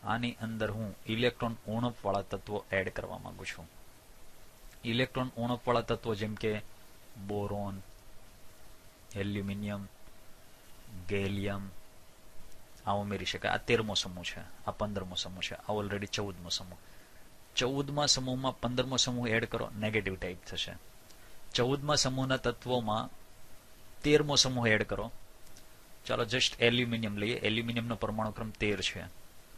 આની અંદર હું ઇલેક્ટ્રોન ઉણપવાળા તત્વો એડ કરવા માંગુ છું. ઇલેક્ટ્રોન ઉણપવાળા તત્વો જેમ કે બોરોન, એલ્યુમિનિયમ, ગેલિયમ, આ ઉમેરી શકાય. આ 13મો સમૂહ છે, આ 15મો સમૂહ છે, આ ઓલરેડી 14મો સમૂહ. 14મા સમૂહમાં 15મો સમૂહ એડ કરો, નેગેટિવ ટાઈપ થશે. 14મા સમૂહના તત્વોમાં 13મો સમૂહ એડ કરો. ચાલો જસ્ટ એલ્યુમિનિયમ લઈએ. એલ્યુમિનિયમનો પરમાણુ ક્રમ 13 છે,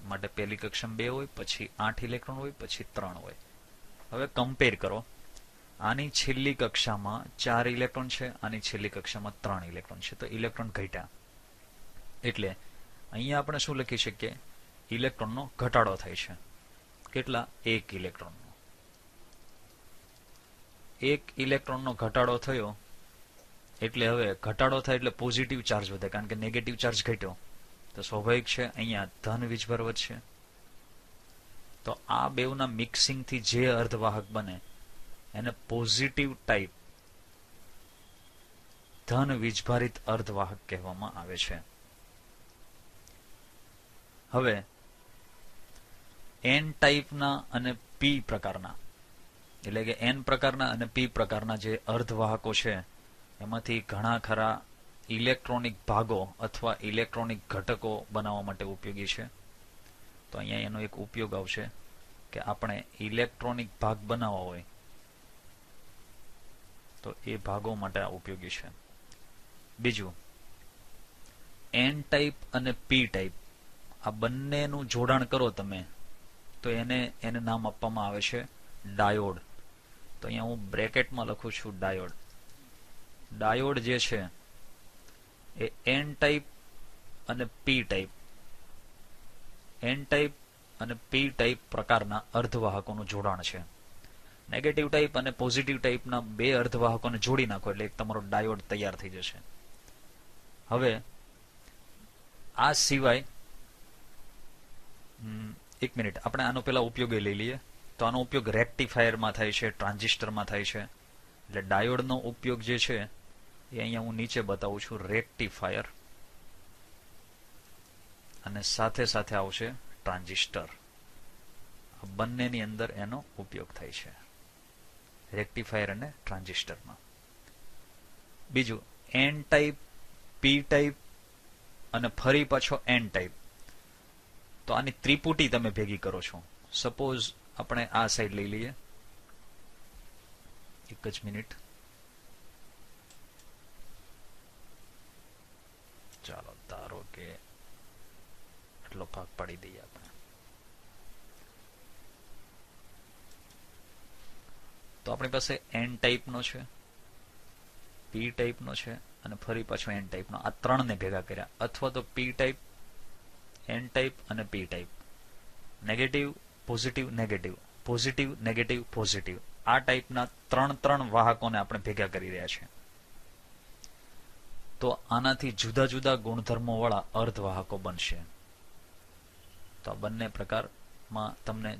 માટે પહેલી કક્ષામાં 2 હોય, પછી 8 ઇલેક્ટ્રોન હોય, પછી 3 હોય. હવે કમ્પેર કરો. આની છેલ્લી કક્ષામાં 4 ઇલેક્ટ્રોન છે, આની છેલ્લી કક્ષામાં 3 ઇલેક્ટ્રોન છે, તો ઇલેક્ટ્રોન ઘટ્યા. એટલે અહીંયા આપણે શું લખી શકીએ? ઇલેક્ટ્રોનનો ઘટાડો થાય છે. કેટલા? 1 ઇલેક્ટ્રોનનો. 1 ઇલેક્ટ્રોનનો ઘટાડો થયો, એટલે હવે ઘટાડો થાય એટલે પોઝિટિવ ચાર્જ વધે, કારણ કે નેગેટિવ ચાર્જ ઘટ્યો, તો સ્વાભાવિક છે અહીંયા ધન વીજભાર વધશે. તો આ બેવના મિક્સિંગથી જે અર્ધવાહક બને એને પોઝિટિવ ટાઈપ ધન વીજભારિત અર્ધવાહક કહેવામાં આવે છે. હવે એન ટાઈપના અને પી પ્રકારના, એટલે કે એન પ્રકારના અને પી પ્રકારના જે અર્ધવાહકો છે, એમાંથી ઘણા ખરા ઇલેક્ટ્રોનિક ભાગો અથવા ઇલેક્ટ્રોનિક ઘટકો બનાવવા માટે ઉપયોગી છે. તો અહીંયા એનો એક ઉપયોગ આવશે કે આપણે ઇલેક્ટ્રોનિક ભાગ બનાવવા હોય તો એ ભાગો માટે આ ઉપયોગી છે. બીજું, એન ટાઈપ અને પી ટાઈપ, આ બંનેનું જોડાણ કરો તમે તો એને નામ આપવામાં આવે છે ડાયોડ. તો અહીંયા હું બ્રેકેટમાં લખું છું ડાયોડ. ડાયોડ જે છે એ એન ટાઈપ અને પી ટાઈપ, એન ટાઈપ અને પી ટાઈપ પ્રકારના અર્ધવાહકોનું જોડાણ છે. નેગેટિવ ટાઈપ અને પોઝિટિવ ટાઈપના 2 અર્ધવાહકોને જોડી નાખો એટલે એક તમારો ડાયોડ તૈયાર થઈ જશે. હવે આ સિવાય એક મિનિટ, આપણે આનો પેલા ઉપયોગ લઈ લઈએ. તો આનો ઉપયોગ રેક્ટિફાયરમાં થાય છે, ટ્રાન્ઝિસ્ટરમાં થાય છે. એટલે ડાયોડનો ઉપયોગ જે છે એ અહીંયા હું નીચે બતાવું છું. રેક્ટિફાયર, અને સાથે સાથે આવશે ટ્રાન્ઝિસ્ટર. આ બંનેની અંદર એનો ઉપયોગ થાય છે, રેક્ટિફાયર અને ટ્રાન્ઝિસ્ટરમાં. બીજું એન ટાઈપ, પી ટાઈપ અને ફરી પાછો એન ટાઈપ. તો આની ત્રિપુટી તમે ભેગી કરો છો. સપોઝ આપણે આ સાઈડ લઈ લઈએ. એક જ મિનિટ, ચાલો ધારો કે આટલો ભાગ પાડી દઈએ આપણે. તો આપણી પાસે એન ટાઈપનો છે, પી ટાઈપનો છે અને ફરી પાછો એન ટાઈપનો. આ ત્રણને ભેગા કર્યા. અથવા તો પી ટાઈપ, એન ટાઈપ અને પી type. Negative, positive, negative, positive, negative, positive. આ ટાઈપના ત્રણ વાહકોને આપણે ભેગા કરી રહ્યા છીએ. તો આનાથી જુદા જુદા ગુણધર્મો વાળા અર્ધવાહકો બનશે. તો આ બંને પ્રકારમાં તમને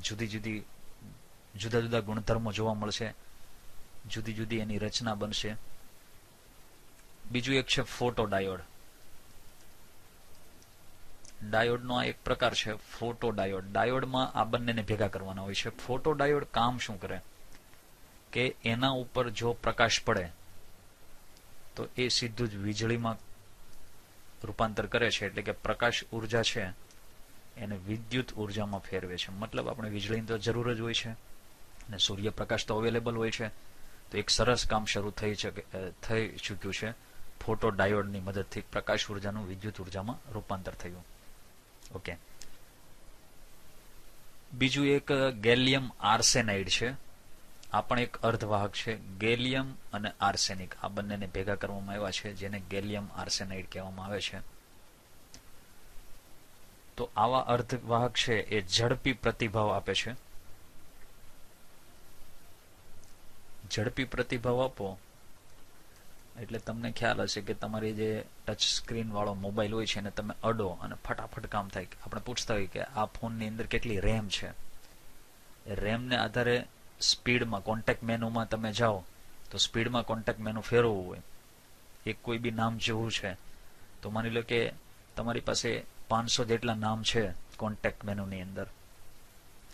જુદા જુદા ગુણધર્મો જોવા મળશે, જુદી જુદી એની રચના બનશે. બીજું એક છે ફોટો ડાયોડ. ડાયોડનો આ એક પ્રકાર છે, ફોટો ડાયોડ. ડાયોડમાં આ બંનેને ભેગા કરવાના હોય છે. ફોટો ડાયોડ કામ શું કરે કે એના ઉપર જો પ્રકાશ પડે તો એ સીધું જ વીજળીમાં રૂપાંતર કરે છે. એટલે કે પ્રકાશ ઉર્જા છે એને વિદ્યુત ઉર્જામાં ફેરવે છે. મતલબ આપણે વીજળીની તો જરૂર જ હોય છે અને સૂર્યપ્રકાશ તો અવેલેબલ હોય છે. તો એક સરસ કામ શરૂ થઈ ચૂક્યું છે. ફોટો ડાયોડની મદદથી પ્રકાશ ઉર્જાનું વિદ્યુત ઉર્જામાં રૂપાંતર થયું. ઓકે. બીજું એક ગેલિયમ આર્સેનાઇડ છે. આ પણ એક અર્ધવાહક છે. ગેલિયમ અને આર્સેનિક આ બંનેને ભેગા કરવામાં આવ્યા છે, જેને ગેલિયમ આર્સેનાઇડ કહેવામાં આવે છે. તો આવા અર્ધવાહક છે એ ઝડપી પ્રતિભાવ આપે છે. ઝડપી પ્રતિભાવ આપો એટલે તમને ખ્યાલ હશે કે તમારી જે ટચ સ્ક્રીન વાળો મોબાઈલ હોય છે એને તમે અડો અને ફટાફટ કામ થાય. આપણે પૂછતા હોઈએ કે આ ફોનની અંદર કેટલી રેમ છે. એ રેમને આધારે સ્પીડમાં કોન્ટેક્ટ મેનુમાં તમે જાઓ તો સ્પીડમાં કોન્ટેક્ટ મેનુ ફેરવવું હોય, એક કોઈ બી નામ જેવું છે તો માની લો કે તમારી પાસે 500 જેટલા નામ છે કોન્ટેક્ટ મેનુની અંદર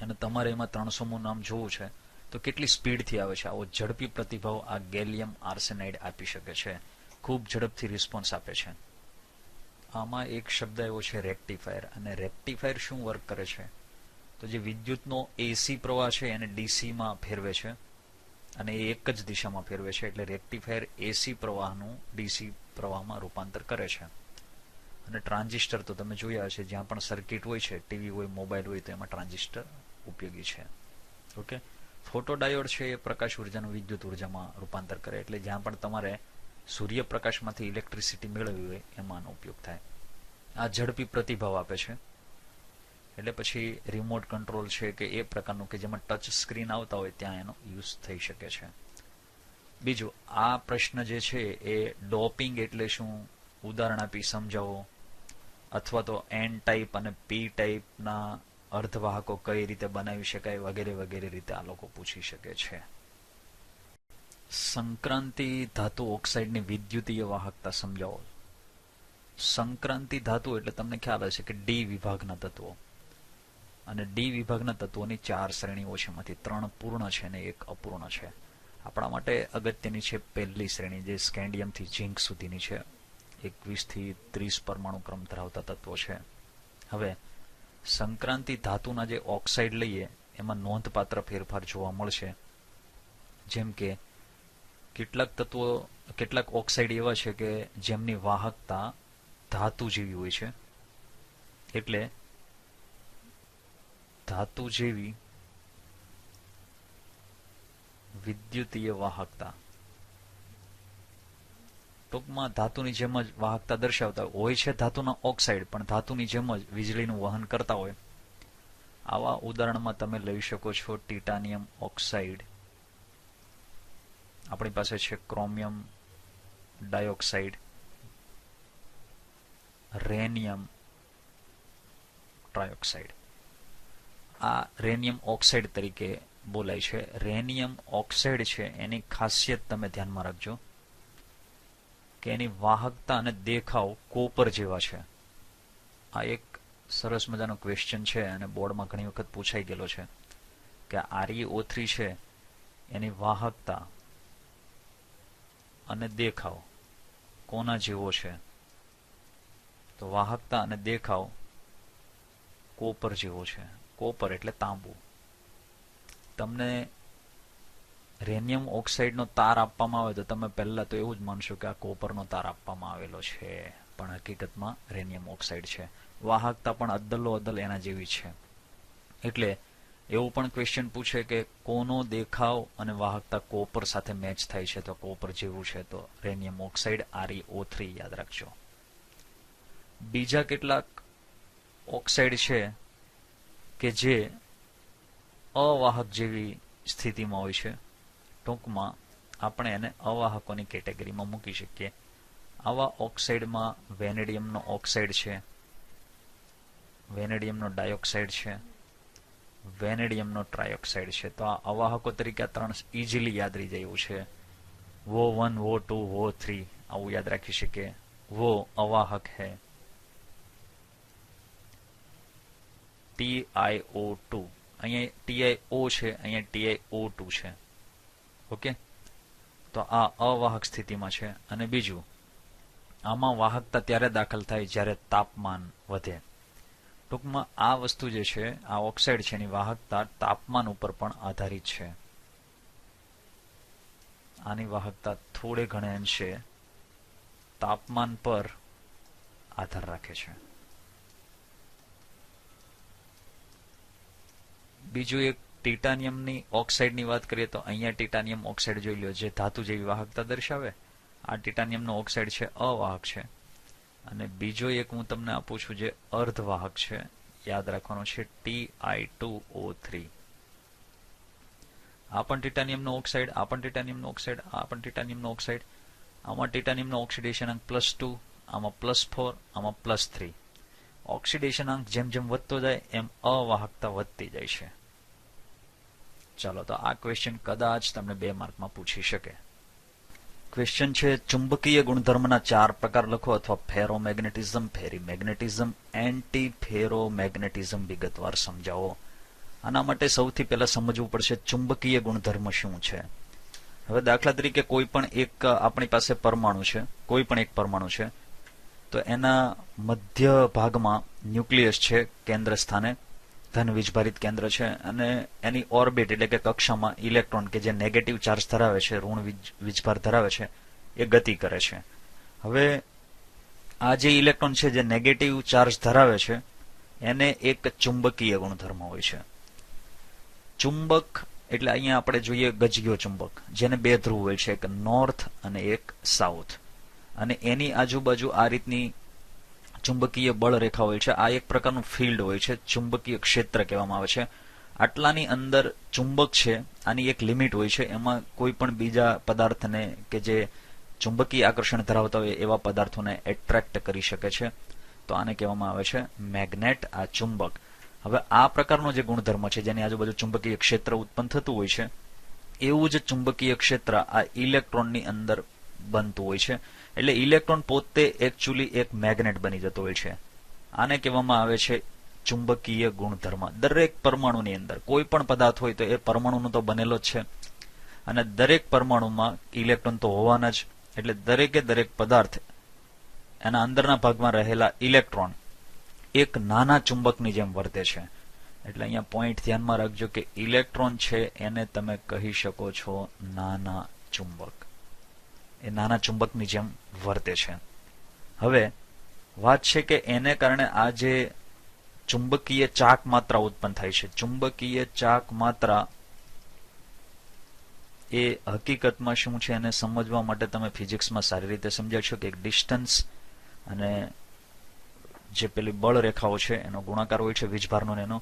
અને તમારે એમાં 300મું નામ જોવું છે તો કેટલી સ્પીડથી આવે છે. આવો ઝડપી પ્રતિભાવ આ ગેલિયમ આર્સેનાઇડ આપી શકે છે. ખૂબ ઝડપથી રિસ્પોન્સ આપે છે. આમાં એક શબ્દ એવો છે રેક્ટિફાયર. અને રેક્ટિફાયર શું વર્ક કરે છે તો જે વિદ્યુતનો એસી પ્રવાહ છે એને ડીસીમાં ફેરવે છે અને એ એક જ દિશામાં ફેરવે છે. એટલે રેક્ટિફાયર એસી પ્રવાહનું ડીસી પ્રવાહમાં રૂપાંતર કરે છે. અને ટ્રાન્ઝિસ્ટર તો તમે જોયા હશે, જ્યાં પણ સર્કિટ હોય છે, ટીવી હોય, મોબાઈલ હોય, તો એમાં ટ્રાન્ઝિસ્ટર ઉપયોગી છે. ઓકે. ફોટો ડાયોડ છે એ પ્રકાશ ઉર્જાનું વિદ્યુત ઉર્જામાં રૂપાંતર કરે. એટલે જ્યાં પણ તમારે સૂર્યપ્રકાશમાંથી ઇલેક્ટ્રિસિટી મેળવવી હોય એમાં આનો ઉપયોગ થાય. આ ઝડપી પ્રતિભાવ આપે છે. એટલે પછી રિમોટ કંટ્રોલ છે કે એ પ્રકારનું કે જેમાં ટચ સ્ક્રીન આવતા હોય ત્યાં એનો યુઝ થઈ શકે છે. બીજું, આ પ્રશ્ન જે છે એ ડોપિંગ એટલે શું, ઉદાહરણ આપી સમજાવો, અથવા તો એન ટાઈપ અને પી ટાઈપના અર્ધવાહકો કઈ રીતે બનાવી શકાય વગેરે વગેરે રીતે આ લોકો પૂછી શકે છે. સંક્રાંતિ ધાતુ ઓક્સાઇડની વિદ્યુતીય વાહકતા સમજાવો. સંક્રાંતિ ધાતુ એટલે તમને ખ્યાલ હશે કે ડી વિભાગના તત્વો. અને ડી વિભાગના તત્વોની 4 શ્રેણીઓ છે, એમાંથી 3 પૂર્ણ છે અને 1 અપૂર્ણ છે. આપણા માટે અગત્યની છે પહેલી શ્રેણી, જે સ્કેન્ડિયમથી ઝિંક સુધીની છે. 21 થી 30 પરમાણુ ક્રમ ધરાવતા તત્વો છે. હવે સંક્રાંતિ ધાતુના જે ઓક્સાઇડ લઈએ એમાં નોંધપાત્ર ફેરફાર જોવા મળશે. જેમ કે કેટલાક ઓક્સાઇડ એવા છે કે જેમની વાહકતા ધાતુ જેવી હોય છે. એટલે ધાતુ જેવી વિદ્યુતીય વાહકતા, ટૂંકમાં ધાતુની જેમ જ વાહકતા દર્શાવતા હોય છે ધાતુના ઓક્સાઇડ, પણ ધાતુની જેમ જ વીજળીનું વહન કરતા હોય. આવા ઉદાહરણમાં તમે લઈ શકો છો ટિટાનિયમ ઓક્સાઇડ, આપણી પાસે છે ક્રોમિયમ ડાયોક્સાઇડ, રેનિયમ ટ્રાયોક્સાઇડ. આ રેનિયમ ઓક્સાઇડ તરીકે બોલાય છે. રેનિયમ ઓક્સાઇડ છે એની ખાસિયત તમે ધ્યાનમાં રાખજો કે એની વાહકતા અને દેખાવ કોપર જેવા છે. આ એક સરસ મજાનો ક્વેશ્ચન છે અને બોર્ડમાં ઘણી વખત પૂછાઈ ગયેલો છે કે ReO3 છે એની વાહકતા અને દેખાવ કોના જેવો છે? તો વાહકતા અને દેખાવ કોપર જેવો છે. કોપર એટલે તાંબુ. તમને રેનિયમ ઓક્સાઇડનો તાર આપવામાં આવે તો તમે પહેલા તો એવું જ માનશો કે આ કોપરનો તાર આપવામાં આવેલો છે, પણ હકીકતમાં રેનિયમ ઓક્સાઇડ છે. વાહકતા પણ અદ્દલો અદ્દલ એના જેવી છે. એટલે એવું પણ ક્વેશ્ચન પૂછે કે કોનો દેખાવ અને વાહકતા કોપર સાથે મેચ થાય છે, તો કોપર જેવું છે, તો રેનિયમ ઓક્સાઇડ ReO3 યાદ રાખજો. બીજા કેટલાક ઓક્સાઇડ છે કે જે અવાહક જેવી સ્થિતિમાં હોય છે. ટૂંકમાં આપણે એને અવાહકોની કેટેગરીમાં મૂકી શકીએ. આવા ઓક્સાઇડમાં વેનેડિયમનો ઓક્સાઇડ છે, વેનેડિયમનો ડાયોક્સાઇડ છે, વેનેડિયમનો ટ્રાયોક્સાઇડ છે. તો આ અવાહકો તરીકે આ ત્રણ ઇઝીલી યાદ રહી જાય એવું છે. वो1 वो2 वो3 આવું યાદ રાખી શકીએ. वो અવાહક है, TiO2 અહીંયા TiO છે, અહીંયા TiO2 છે. ઓકે, તો આ અવાહક સ્થિતિમાં છે. અને બીજું, આમાં વાહકતા ત્યારે દાખલ થાય જ્યારે તાપમાન વધે. ટૂંકમાં આ વસ્તુ જે છે, આ ઓક્સાઇડ છે, એની વાહકતા તાપમાન ઉપર પણ આધારિત છે. આની વાહકતા થોડે ઘણે અંશે તાપમાન પર આધાર રાખે છે. બીજું એક ટિટાનિયમની ઓક્સાઇડની વાત કરીએ તો અહીંયા ટિટાનિયમ ઓક્સાઇડ જોઈ લો, જે ધાતુ જેવી વાહકતા દર્શાવે. આ ટિટાનિયમનો ઓક્સાઇડ છે, અવાહક છે. અને બીજો એક હું તમને આપું છું જે અર્ધવાહક છે, યાદ રાખવાનો છે, Ti2O3. આ પણ ટિટાનિયમનો ઓક્સાઇડ, આ પણ ટિટાનિયમનો ઓક્સાઇડ, આ પણ ટિટાનિયમનો ઓક્સાઇડ. આમાં ટિટાનિયમનો ઓક્સિડેશન અંક +2, આમાં +4, આમાં +3. ઓક્સિડેશન અંક જેમ જેમ વધતો જાય એમ અવાહકતા વધતી જાય છે. ચાલો, તો આ ક્વેશ્ચન કદાચ તમને 2 માર્કમાં પૂછી શકે. ક્વેશ્ચન છે ચુંબકીય ગુણધર્મના 4 પ્રકાર લખો અથવા ફેરોમેગ્નેટિઝમ, ફેરીમેગ્નેટિઝમ, એન્ટી ફેરોમેગ્નેટિઝમ વિગતવાર સમજાવો. આના માટે સૌથી પહેલા સમજવું પડશે ચુંબકીય ગુણધર્મ શું છે. હવે દાખલા તરીકે કોઈ પણ એક આપણી પાસે પરમાણુ છે, કોઈ પણ એક પરમાણુ છે, તો એના મધ્ય ભાગમાં ન્યુક્લિયસ છે, કેન્દ્ર સ્થાને ધન વીજભારિત કેન્દ્ર છે, અને એની ઓર્બિટ એટલે કે કક્ષામાં ઇલેક્ટ્રોન કે જે નેગેટિવ ચાર્જ ધરાવે છે, ઋણ વીજભાર ધરાવે છે, એ ગતિ કરે છે. હવે આ જે ઇલેક્ટ્રોન છે જે નેગેટિવ ચાર્જ ધરાવે છે એને એક ચુંબકીય ગુણધર્મ હોય છે. ચુંબક એટલે અહીંયા આપણે જોઈએ ગજગીયો ચુંબક, જેને 2 ધ્રુવ હોય છે, એક નોર્થ અને એક સાઉથ, અને એની આજુબાજુ આ રીતની ચુંબકીય બળ રેખા હોય છે. આ એક પ્રકારનું ફિલ્ડ હોય છે, ચુંબકીય ક્ષેત્ર કહેવામાં આવે છે. આટલાની અંદર ચુંબક છે, આની એક લિમિટ હોય છે. એમાં કોઈ પણ બીજા પદાર્થને કે જે ચુંબકીય આકર્ષણ ધરાવતા હોય એવા પદાર્થોને એટ્રેક્ટ કરી શકે છે. તો આને કહેવામાં આવે છે મેગ્નેટ, આ ચુંબક. હવે આ પ્રકારનો જે ગુણધર્મ છે, જેની આજુબાજુ ચુંબકીય ક્ષેત્ર ઉત્પન્ન થતું હોય છે, એવું જ ચુંબકીય ક્ષેત્ર આ ઇલેક્ટ્રોનની અંદર બનતું હોય છે. એટલે ઇલેક્ટ્રોન પોતે એકચ્યુઅલી એક મેગ્નેટ બની જતો હોય છે. આને કહેવામાં આવે છે ચુંબકીય ગુણધર્મ. દરેક પરમાણુની અંદર કોઈ પણ પદાર્થ હોય તો એ પરમાણુનો તો બનેલો જ છે, અને દરેક પરમાણુમાં ઇલેક્ટ્રોન તો હોવાના જ. એટલે દરેકે દરેક પદાર્થ એના અંદરના ભાગમાં રહેલા ઇલેક્ટ્રોન એક નાના ચુંબકની જેમ વર્તે છે. એટલે અહીંયા પોઈન્ટ ધ્યાનમાં રાખજો કે ઇલેક્ટ્રોન છે એને તમે કહી શકો છો નાના ચુંબક. એ નાના ચુંબકની જેમ વર્તે છે. હવે વાત છે કે એને કારણે આ જે ચુંબકીય ચાક માત્રા ઉત્પન્ન થાય છે, ચુંબકીય ચાક માત્રા એ હકીકતમાં શું છે એને સમજવા માટે તમે ફિઝિક્સમાં સારી રીતે સમજ્યા છો કે એક ડિસ્ટન્સ અને જે પેલી બળ રેખાઓ છે એનો ગુણાકાર હોય છે, વીજભારનો એનો.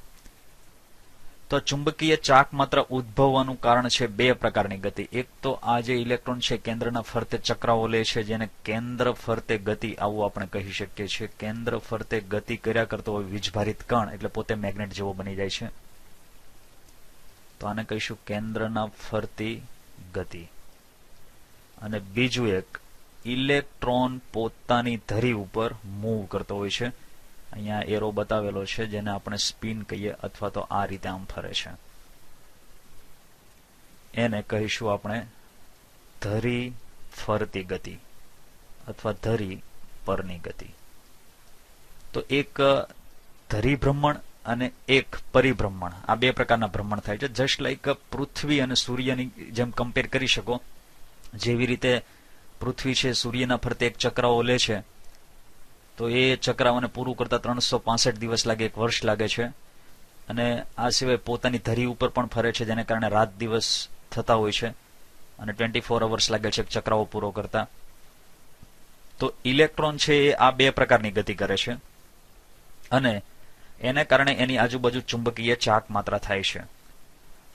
તો ચુંબકીય ચાક માત્ર ઉદ્ભવવાનું કારણ છે 2 પ્રકારની ગતિ. એક તો આ જે ઇલેક્ટ્રોન છે કેન્દ્રના ફરતે ચક્રાઓ લે છે, જેને કેન્દ્ર ફરતે ગતિ આવું આપણે કહી શકીએ છીએ. કેન્દ્ર ફરતે ગતિ કર્યા કરતો હોય વીજભારિત કણ, એટલે પોતે મેગ્નેટ જેવો બની જાય છે. તો આને કહીશું કેન્દ્રના ફરતી ગતિ. અને બીજું એક ઇલેક્ટ્રોન પોતાની ધરી ઉપર મૂવ કરતો હોય છે, અહીંયા એરો બતાવેલો છે જેને આપણે સ્પિન કહીએ અથવા તો આ રીતે આમ ફરે છે, એને કહીશું આપણે ધરી ફરતી ગતિ અથવા ધરી પરની ગતિ. તો એક ધરી ભ્રમણ અને એક પરિભ્રમણ, આ બે પ્રકારના ભ્રમણ થાય છે. જસ્ટ લાઈક પૃથ્વી અને સૂર્યની જેમ કમ્પેર કરી શકો. જેવી રીતે પૃથ્વી છે સૂર્યના ફરતે એક ચક્રાઓ લે છે, તો એ ચક્રાઓને પૂરું કરતા 365 દિવસ લાગે, એક વર્ષ લાગે છે. અને આ સિવાય પોતાની ધરી ઉપર પણ ફરે છે, જેને કારણે રાત દિવસ થતા હોય છે અને 24 અવર્સ લાગે છે ચક્રાઓ પૂરો કરતા. તો ઇલેક્ટ્રોન છે એ આ બે પ્રકારની ગતિ કરે છે અને એને કારણે એની આજુબાજુ ચુંબકીય ચાક માત્રા થાય છે.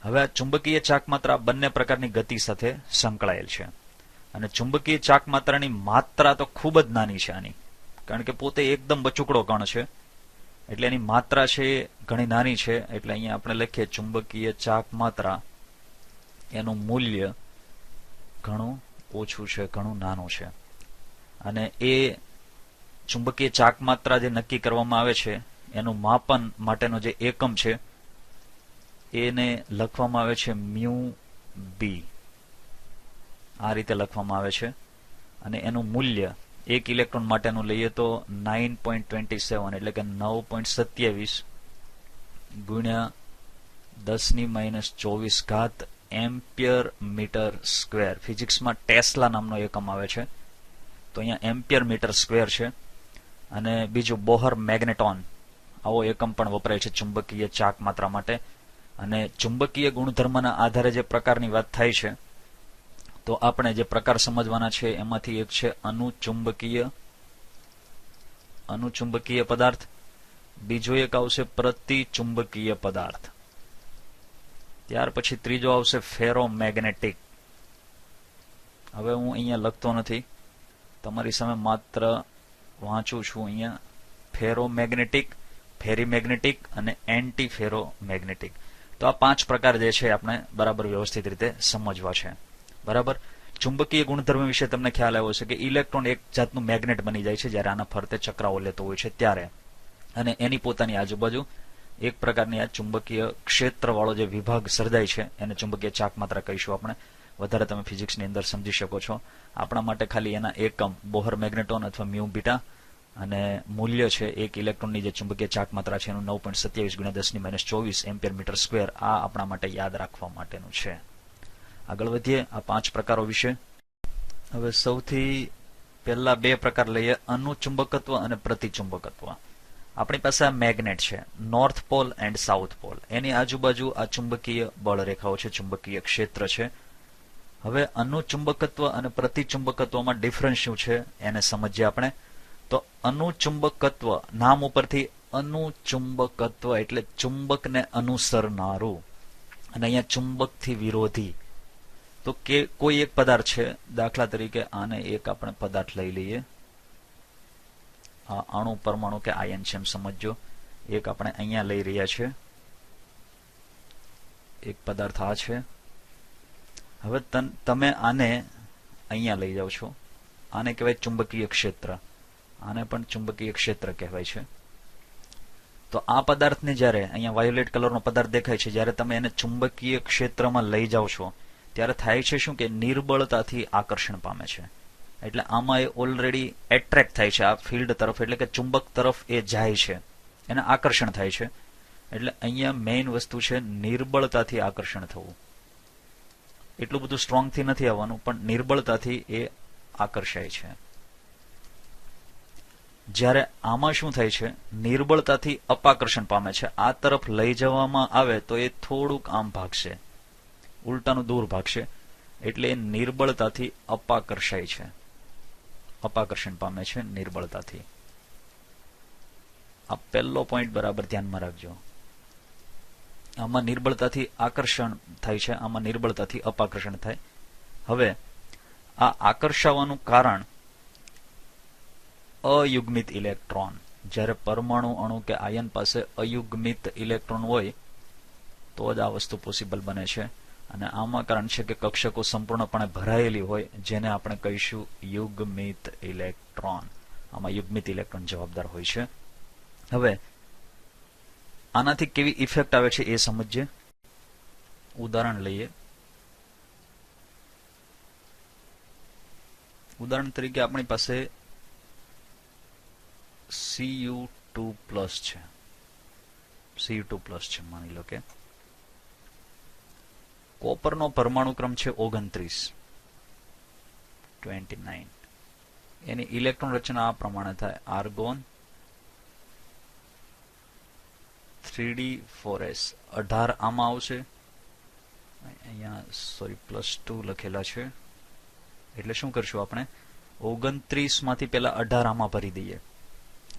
હવે આ ચુંબકીય ચાક માત્રા બંને પ્રકારની ગતિ સાથે સંકળાયેલ છે અને ચુંબકીય ચાક માત્રાની માત્રા તો ખૂબ જ નાની છે આની, કારણ કે પોતે એકદમ બચુકડો કણ છે એટલે એની માત્રા છે એ ઘણી નાની છે. એટલે અહીંયા આપણે લખીએ ચુંબકીય ચાક માત્રા, એનું મૂલ્ય ઘણું ઓછું છે, ઘણું નાનું છે. અને એ ચુંબકીય ચાક માત્રા જે નક્કી કરવામાં આવે છે એનું માપન માટેનો જે એકમ છે એને લખવામાં આવે છે મ્યુ બી, આ રીતે લખવામાં આવે છે. અને એનું મૂલ્ય એક ઇલેક્ટ્રોન માટેનું લઈએ તો 9.27 એટલે કે 9.27 ગુણ્યા 10⁻²4 એમ્પિયર મીટર સ્ક્વેર. ફિઝિક્સમાં ટેસ્લા નામનો એકમ આવે છે, તો અહીંયા એમ્પિયર મીટર સ્ક્વેર છે. અને બીજું બોહર મેગ્નેટોન, આવો એકમ પણ વપરાય છે ચુંબકીય ચાક માત્રા માટે. અને ચુંબકીય ગુણધર્મના આધારે જે પ્રકારની વાત થાય છે, તો આપણે જે પ્રકાર સમજવાના છે એમાંથી એક છે અનુચુંબકીય પદાર્થ, બીજો એક આવશે પ્રતિચુંબકીય પદાર્થ, ત્યાર પછી ત્રીજો આવશે ફેરોમેગ્નેટિક. હવે હું અહીંયા લખતો નથી, તમારી સામે માત્ર વાંચું છું અહીંયા. ફેરોમેગ્નેટિક, ફેરીમેગ્નેટિક અને એન્ટી ફેરોમેગ્નેટિક. તો આ 5 પ્રકાર જે છે આપણે બરાબર વ્યવસ્થિત રીતે સમજવા છે. બરાબર. ચુંબકીય ગુણધર્મ વિશે તમને ખ્યાલ આવ્યો છે કે ઇલેક્ટ્રોન એક જાતનું મેગ્નેટ બની જાય છે જ્યારે આના ફરતે ચક્રાઓ લેતો હોય છે ત્યારે, અને એની પોતાની આજુબાજુ એક પ્રકારની આ ચુંબકીય ક્ષેત્રવાળો જે વિભાગ સર્જાય છે એને ચુંબકીય ચાક માત્રા કહીશું આપણે. વધારે તમે ફિઝિક્સની અંદર સમજી શકો છો. આપણા માટે ખાલી એના એકમ બોહર મેગ્નેટોન અથવા મ્યુ બીટા અને મૂલ્ય છે એક ઇલેક્ટ્રોનની જે ચુંબકીય ચાક માત્રા છે એનું 9.27 ગુણ્યા 10⁻²4 એમ્પિયર મીટર સ્ક્વેર. આ આપણા માટે યાદ રાખવા માટેનું છે. આગળ વધીએ આ 5 પ્રકારો વિશે. હવે સૌથી પહેલા 2 પ્રકાર લઈએ, અનુચુંબકત્વ અને પ્રતિચુંબકત્વ. આપણી પાસે આ મેગ્નેટ છે, north pole and south pole. એની આજુબાજુ આ ચુંબકીય બળ રેખાઓ છે, ચુંબકીય ક્ષેત્ર છે. હવે અનુચુંબકત્વ અને પ્રતિચુંબકત્વમાં ડિફરન્સ શું છે એને સમજીએ આપણે. તો અનુચુંબકત્વ, નામ ઉપરથી અનુચુંબકત્વ એટલે ચુંબકને અનુસરનારું, અને અહીંયા ચુંબકથી વિરોધી. તો કે કોઈ એક પદાર્થ છે, દાખલા તરીકે આને એક આપણે પદાર્થ લઈ લઈએ, આ અણુ પરમાણુ કે આયન છે એમ સમજો. એક આપણે અહીંયા લઈ રહ્યા છે, એક પદાર્થ આ છે. હવે તમે આને અહીંયા લઈ જાઓ છો, આને કહેવાય ચુંબકીય ક્ષેત્ર, આને પણ ચુંબકીય ક્ષેત્ર કહેવાય છે. તો આ પદાર્થને જ્યારે અહીંયા વાયોલેટ કલરનો પદાર્થ દેખાય છે, જ્યારે તમે એને ચુંબકીય ક્ષેત્રમાં લઈ જાઓ છો ત્યારે થાય છે શું કે નિર્બળતાથી આકર્ષણ પામે છે. એટલે આમાં એ ઓલરેડી એટ્રેક્ટ થાય છે આ ફિલ્ડ તરફ, એટલે કે ચુંબક તરફ એ જાય છે, એને આકર્ષણ થાય છે. એટલે અહીંયા મેઇન વસ્તુ છે નિર્બળતાથી આકર્ષણ થવું. એટલું બધું સ્ટ્રોંગથી નથી આવવાનું, પણ નિર્બળતાથી એ આકર્ષાય છે. જ્યારે આમાં શું થાય છે, નિર્બળતાથી અપાકર્ષણ પામે છે. આ તરફ લઈ જવામાં આવે તો એ થોડુંક આમ ભાગશે, ઉલટાનું દૂર ભાગશે. એટલે એ નિર્બળતાથી અપાકર્ષાય છે, અપાકર્ષણ પામે છે નિર્બળતાથી. આ પહેલો પોઈન્ટ બરાબર ધ્યાનમાં રાખજો. આમાં નિર્બળતાથી આકર્ષણ થાય છે, આમાં નિર્બળતાથી અપાકર્ષણ થાય. હવે આ આકર્ષાવાનું કારણ અયુગ્મિત ઇલેક્ટ્રોન. જ્યારે પરમાણુ, અણુ કે આયન પાસે અયુગ્મિત ઇલેક્ટ્રોન હોય તો જ આ વસ્તુ પોસિબલ બને છે. અને આમાં કારણ છે કે કક્ષકો સંપૂર્ણપણે ભરાયેલી હોય, જેને આપણે કહીશું યુગ્મિત ઇલેક્ટ્રોન. આમાં યુગ્મિત ઇલેક્ટ્રોન જવાબદાર હોય છે. હવે આનાથી કેવી ઇફેક્ટ આવે છે એ સમજીએ. ઉદાહરણ લઈએ. ઉદાહરણ તરીકે આપણી પાસે Cu2+ છે. Cu2+ છે માની લો કે કોપરનો પરમાણુ ક્રમ છે 29. એની ઇલેક્ટ્રોન રચના આ પ્રમાણે થાય. આર્ગોન 3d4s 18 આમાં આવશે. અહીંયા સોરી +2 લખેલા છે એટલે શું કરશું આપણે 29 માંથી પેલા 18 આમાં ભરી દઈએ.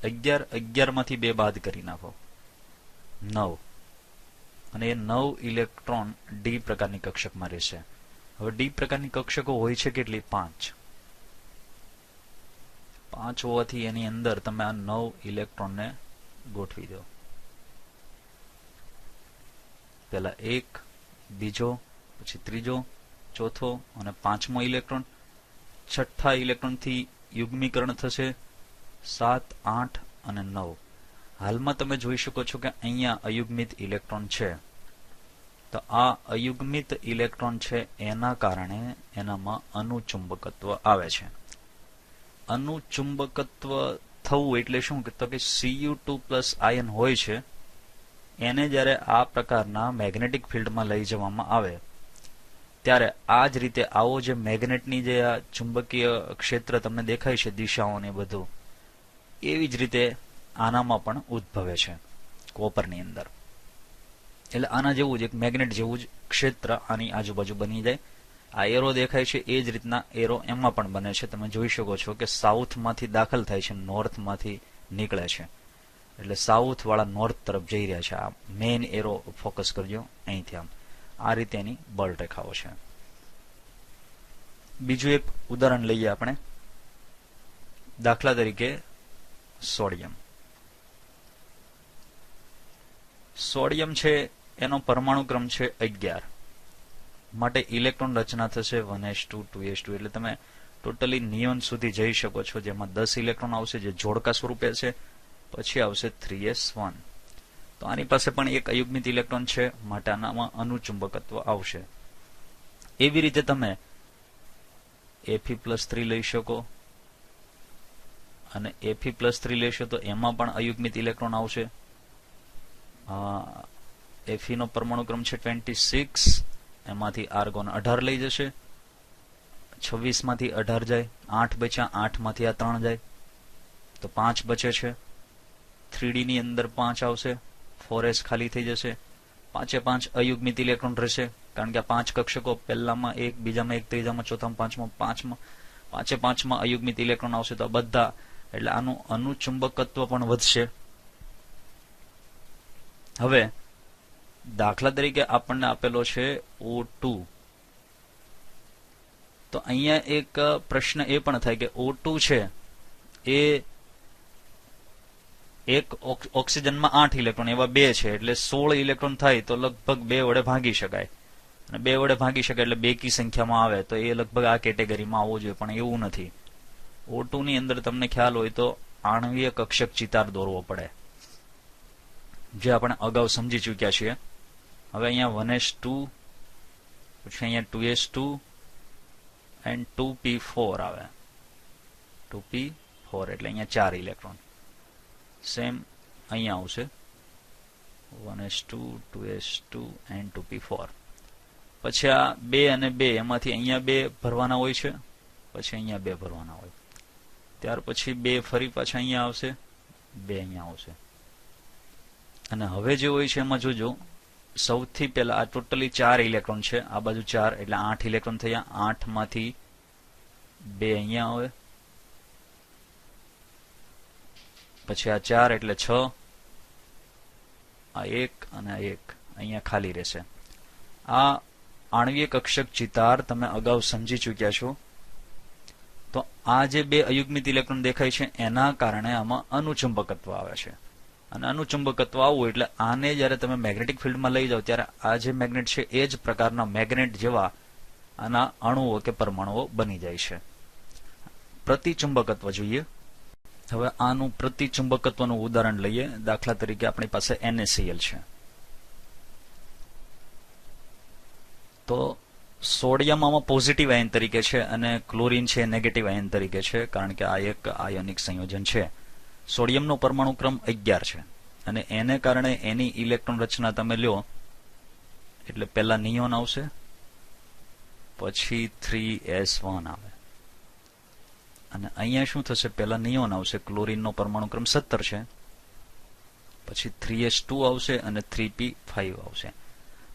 11 માંથી 2 બાદ કરી નાખો 9 અને એ 9 ઇલેક્ટ્રોન ડી પ્રકારની કક્ષકમાં રહેશે. હવે ડી પ્રકારની કક્ષકો હોય છે કેટલી 5 હોવાથી એની અંદર તમે આ 9 ઇલેક્ટ્રોનને ગોઠવી દો. પેલા એક, બીજો, પછી ત્રીજો, ચોથો અને પાંચમો ઇલેક્ટ્રોન. છઠ્ઠા ઇલેક્ટ્રોન થી યુગ્મીકરણ થશે 7, 8 અને 9. હાલમાં તમે જોઈ શકો છો કે અહીંયા અયુગ્મિત ઇલેક્ટ્રોન છે. તો આ અયુગ્મિત ઇલેક્ટ્રોન છે એના કારણે એનામાં અનુચુંબકત્વ આવે છે. અનુચુંબકત્વ થવું એટલે શું તો કે Cu2+ આયન હોય છે એને જ્યારે આ પ્રકારના મેગ્નેટિક ફિલ્ડમાં લઈ જવામાં આવે ત્યારે આ જ રીતે આવો જે મેગ્નેટની જે આ ચુંબકીય ક્ષેત્ર તમને દેખાય છે દિશાઓ ને બધું એવી જ રીતે આનામાં પણ ઉદ્ભવે છે કોપરની અંદર. એટલે આના જેવું જ એક મેગ્નેટ જેવું જ ક્ષેત્ર આની આજુબાજુ બની જાય. આ એરો દેખાય છે એ જ રીતના એરો એમાં પણ બને છે. તમે જોઈ શકો છો કે સાઉથમાંથી દાખલ થાય છે, નોર્થમાંથી નીકળે છે. એટલે સાઉથ વાળા નોર્થ તરફ જઈ રહ્યા છે. આ મેઇન એરો ફોકસ કરજો અહીંથી આમ. આ રીતે એની બળ રેખાઓ છે. બીજું એક ઉદાહરણ લઈએ આપણે. દાખલા તરીકે સોડિયમ. સોડિયમ છે એનો પરમાણુ ક્રમ છે 11. માટે ઇલેક્ટ્રોન રચના થશે 1s2 2s2. એટલે તમે ટોટલી નિયોન સુધી જઈ શકો છો જેમાં 10 ઇલેક્ટ્રોન આવશે જે જોડકા સ્વરૂપે છે. પછી આવશે 3s1. તો આની પાસે પણ એક અયુગ્મિત ઇલેક્ટ્રોન છે માટે આનામાં અનુચુંબકત્વ આવશે. એવી રીતે તમે Fe+3 લઈ શકો અને Fe+3 લેશો તો એમાં પણ અયુગ્મિત ઇલેક્ટ્રોન આવશે. Fe નો પરમાણુ ક્રમ છે 26. એમાંથી આર્ગોન 18 લઈ જશે. 26 માંથી 18 જાય, 8 બચ્યા, 8 માંથી આ 3 જાય તો 5 બચે છે. 3d ની અંદર 5 આવશે, 4s ખાલી થઈ જશે. 5 એ 5 અયુગ્મિત ઇલેક્ટ્રોન રહેશે કારણ કે આ 5 કક્ષકો પહેલામાં 1, બીજામાં 1, ત્રીજામાં, ચોથામાં, પાંચમાં 5 એ 5 માં અયુગ્મિત ઇલેક્ટ્રોન આવશે તો બધા. એટલે આનું અનુચુંબકત્વ પણ વધશે. હવે દાખલા તરીકે આપણને આપેલો છે O2. તો અહીંયા એક પ્રશ્ન એ પણ થાય કે O2 છે એ એક ઓક્સિજનમાં 8 ઇલેક્ટ્રોન એવા 2 છે એટલે 16 ઇલેક્ટ્રોન થાય તો લગભગ 2 વડે ભાગી શકાય. અને 2 વડે ભાગી શકાય એટલે બેકી સંખ્યામાં આવે તો એ લગભગ આ કેટેગરીમાં આવવું જોઈએ પણ એવું નથી. O2 ની અંદર તમને ખ્યાલ હોય તો આણ્વીય કક્ષક ચિતાર દોરવો પડે જે આપણે અગાઉ સમજી ચૂક્યા છીએ. હવે અહીંયા 1s2 પછી અહીંયા 2s2 એન્ડ 2p4 આવે. 2p4 એટલે અહીંયા 4 ઇલેક્ટ્રોન. સેમ અહીંયા આવશે 1s2 2s2 એન્ડ 2p4. પછી આ 2 અને 2 એમાંથી અહીંયા 2 ભરવાના હોય છે, પછી અહીંયા 2 ભરવાના હોય. ત્યાર પછી 2 ફરી પાછા અહીંયા આવશે, 2 અહીંયા આવશે. અને હવે જે હોય છે એમાં જોજો સૌથી પહેલા આ ટોટલી 4 ઇલેક્ટ્રોન છે. આ બાજુ 4 એટલે 8 ઇલેક્ટ્રોન થયા. 8 માંથી 2 અહીંયા આવે, પછી આ 4 એટલે 6, આ 1 અને આ 1 અહીંયા ખાલી રહેશે. આ આણ્વીય કક્ષક ચિતાર તમે અગાઉ સમજી ચૂક્યા છો. તો આ જે 2 અયુગ્મિત ઇલેક્ટ્રોન દેખાય છે એના કારણે આમાં અનુચુંબકત્વ આવે છે. અને અનુચુંબકત્વ આવવું એટલે આને જ્યારે તમે મેગ્નેટિક ફિલ્ડમાં લઈ જાઓ ત્યારે આ જે મેગ્નેટ છે એ જ પ્રકારના મેગ્નેટ જેવા આના અણુઓ કે પરમાણુઓ બની જાય છે. પ્રતિચુંબકત્વ જોઈએ. હવે આનું પ્રતિચુંબકત્વનું ઉદાહરણ લઈએ. દાખલા તરીકે આપણી પાસે NaCl છે. તો સોડિયમ આમાં પોઝિટિવ આયન તરીકે છે અને ક્લોરીન છે નેગેટિવ આયન તરીકે છે, કારણ કે આ એક આયોનિક સંયોજન છે. સોડિયમનો પરમાણુ ક્રમ 11 છે અને એને કારણે એની ઇલેક્ટ્રોન રચના તમે લ્યો એટલે પહેલા નિયોન આવશે, પછી 3s1 આવે અને અહીંયા શું થશે, પહેલા નિયોન આવશે, ક્લોરીનનો પરમાણુ ક્રમ 17 છે, પછી 3s2 આવશે અને 3p5 આવશે.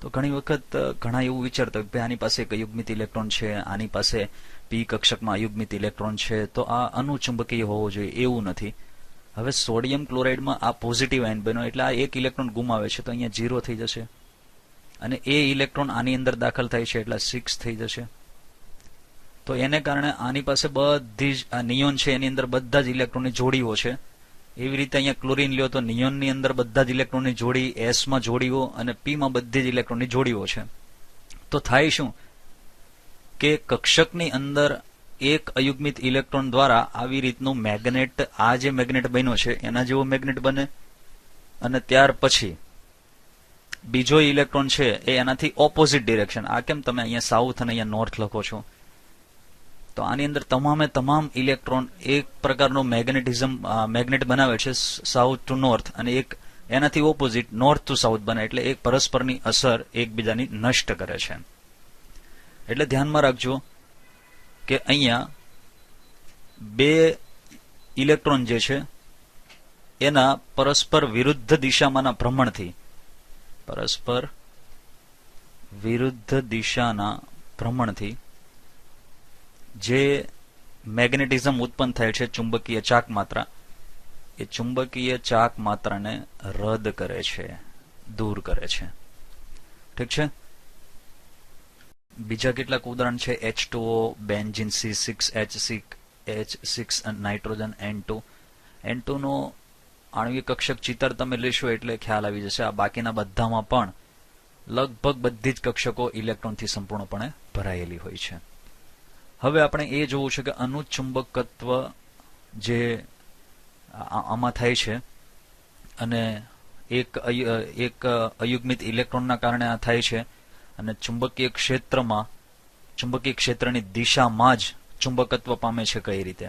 તો ઘણી વખત ઘણા એવું વિચારતા કે આની પાસે એક અયુગ્મિત ઇલેક્ટ્રોન છે, આની પાસે p કક્ષકમાં અયુગ્મિત ઇલેક્ટ્રોન છે, તો આ અનુચુંબકીય હોવો જોઈએ. એવું નથી. હવે સોડિયમ ક્લોરાઇડમાં આ પોઝિટિવ આયન બન્યો એટલે આ એક ઇલેક્ટ્રોન ગુમાવે છે તો અહીંયા 0 થઈ જશે અને એ ઇલેક્ટ્રોન આની અંદર દાખલ થાય છે એટલે 6 થઈ જશે. તો એને કારણે આની પાસે બધી જ આ નિયોન છે એની અંદર બધા જ ઇલેક્ટ્રોનની જોડીઓ છે. એવી રીતે અહીંયા ક્લોરીન લ્યો તો નિયોનની અંદર બધા જ ઇલેક્ટ્રોનની જોડી, એસમાં જોડીઓ અને પીમાં બધી જ ઇલેક્ટ્રોનની જોડીઓ છે. તો થાય શું કે કક્ષકની અંદર એક અયુગ્મિત ઇલેક્ટ્રોન દ્વારા આવી રીતનું મેગ્નેટ, આ જે મેગ્નેટ બન્યો છે એના જેવો મેગ્નેટ બને અને ત્યાર પછી બીજો ઇલેક્ટ્રોન છે એ એનાથી ઓપોઝિટ ડિરેક્શન. આ કેમ તમે અહીંયા સાઉથ અને અહીંયા નોર્થ લખો છો? તો આની અંદર તમામે તમામ ઇલેક્ટ્રોન એક પ્રકારનો મેગ્નેટ બનાવે છે સાઉથ ટુ નોર્થ અને એક એનાથી ઓપોઝિટ નોર્થ ટુ સાઉથ બને, એટલે એક પરસ્પરની અસર એકબીજાની નષ્ટ કરે છે. એટલે ધ્યાનમાં રાખજો કે અહીંયા બે ઇલેક્ટ્રોન જે છે એના પરસ્પર વિરુદ્ધ દિશામાંના ભ્રમણથી જે મેગ્નેટિઝમ ઉત્પન્ન થાય છે ચુંબકીય ચાક માત્રા, એ ચુંબકીય ચાક માત્રાને રદ કરે છે, દૂર કરે છે. ઠીક છે. બીજા કેટલાક ઉદાહરણ છે H2O, benzene C6H6 nitrogen N2. N2 નો આણ્વિક કક્ષક ચિત્ર તમે લેશો એટલે ખ્યાલ આવી જશે. આ બાકીના બધામાં પણ લગભગ બધી જ કક્ષકો ઇલેક્ટ્રોનથી સંપૂર્ણપણે ભરાયેલી હોય છે. હવે આપણે એ જોવું છે કે અનુચુંબકત્વ જે આમાં થાય છે અને એક અયુગ્મિત ઇલેક્ટ્રોનના કારણે આ થાય છે અને ચુંબકીય ક્ષેત્રની દિશામાં જ ચુંબકત્વ પામે છે કઈ રીતે.